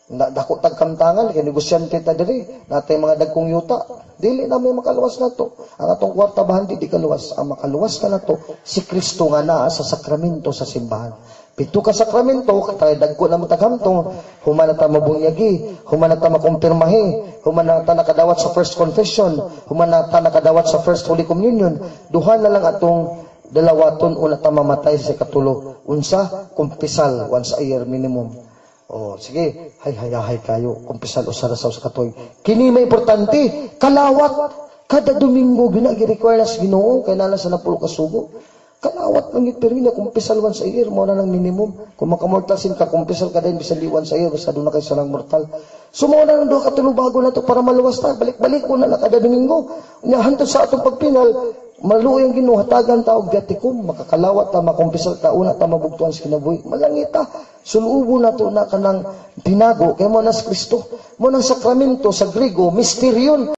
Dako tagkamtangan, kaya negosyante ta diri, natay mga dagkong yuta, dili na may makaluwas na to. Ang atong kwarta bahandi di kaluwas. Ang makaluwas ka na to, si Kristo nga naa sa sakramento sa simbahan. 7 ka sakramento, katay dagko na mataghamtong, human na ta mabunyagi, human na ta makumpirmahi, human na ta nakadawat sa first confession, human na ta nakadawat sa first Holy Communion, duha na lang atong dalawaton una ta mamatay sa katulo. Unsa, kumpisal, once a year minimum. Sige, hay kayo, kumpisal usara sa katoy. Kini may importante, kalawat, kada Domingo ginagi-require nas Ginoo, kay nala sa 10 kasugo. Kalawat ng ipirina, kumpisal once a year, mo na ng minimum. Kung makamortal sin ka, kumpisal ka din, bisan di once a year, basta doon na kayo salang mortal. Sumo na ng 2 katulubago na to para maluwas na, balik-balik ko na kada Domingo. Hantod sa atong pagpinal, maluoy ang Ginoo, hatagan ta og gatikum, makakalawat ta, makumpisal ta, una ta mabugtuan sa kinabuhi. Malangita, sulubo na to na kanang tinago, kaya mo na sa Kristo. Mo ng sakramento sa Grigo, misteryon,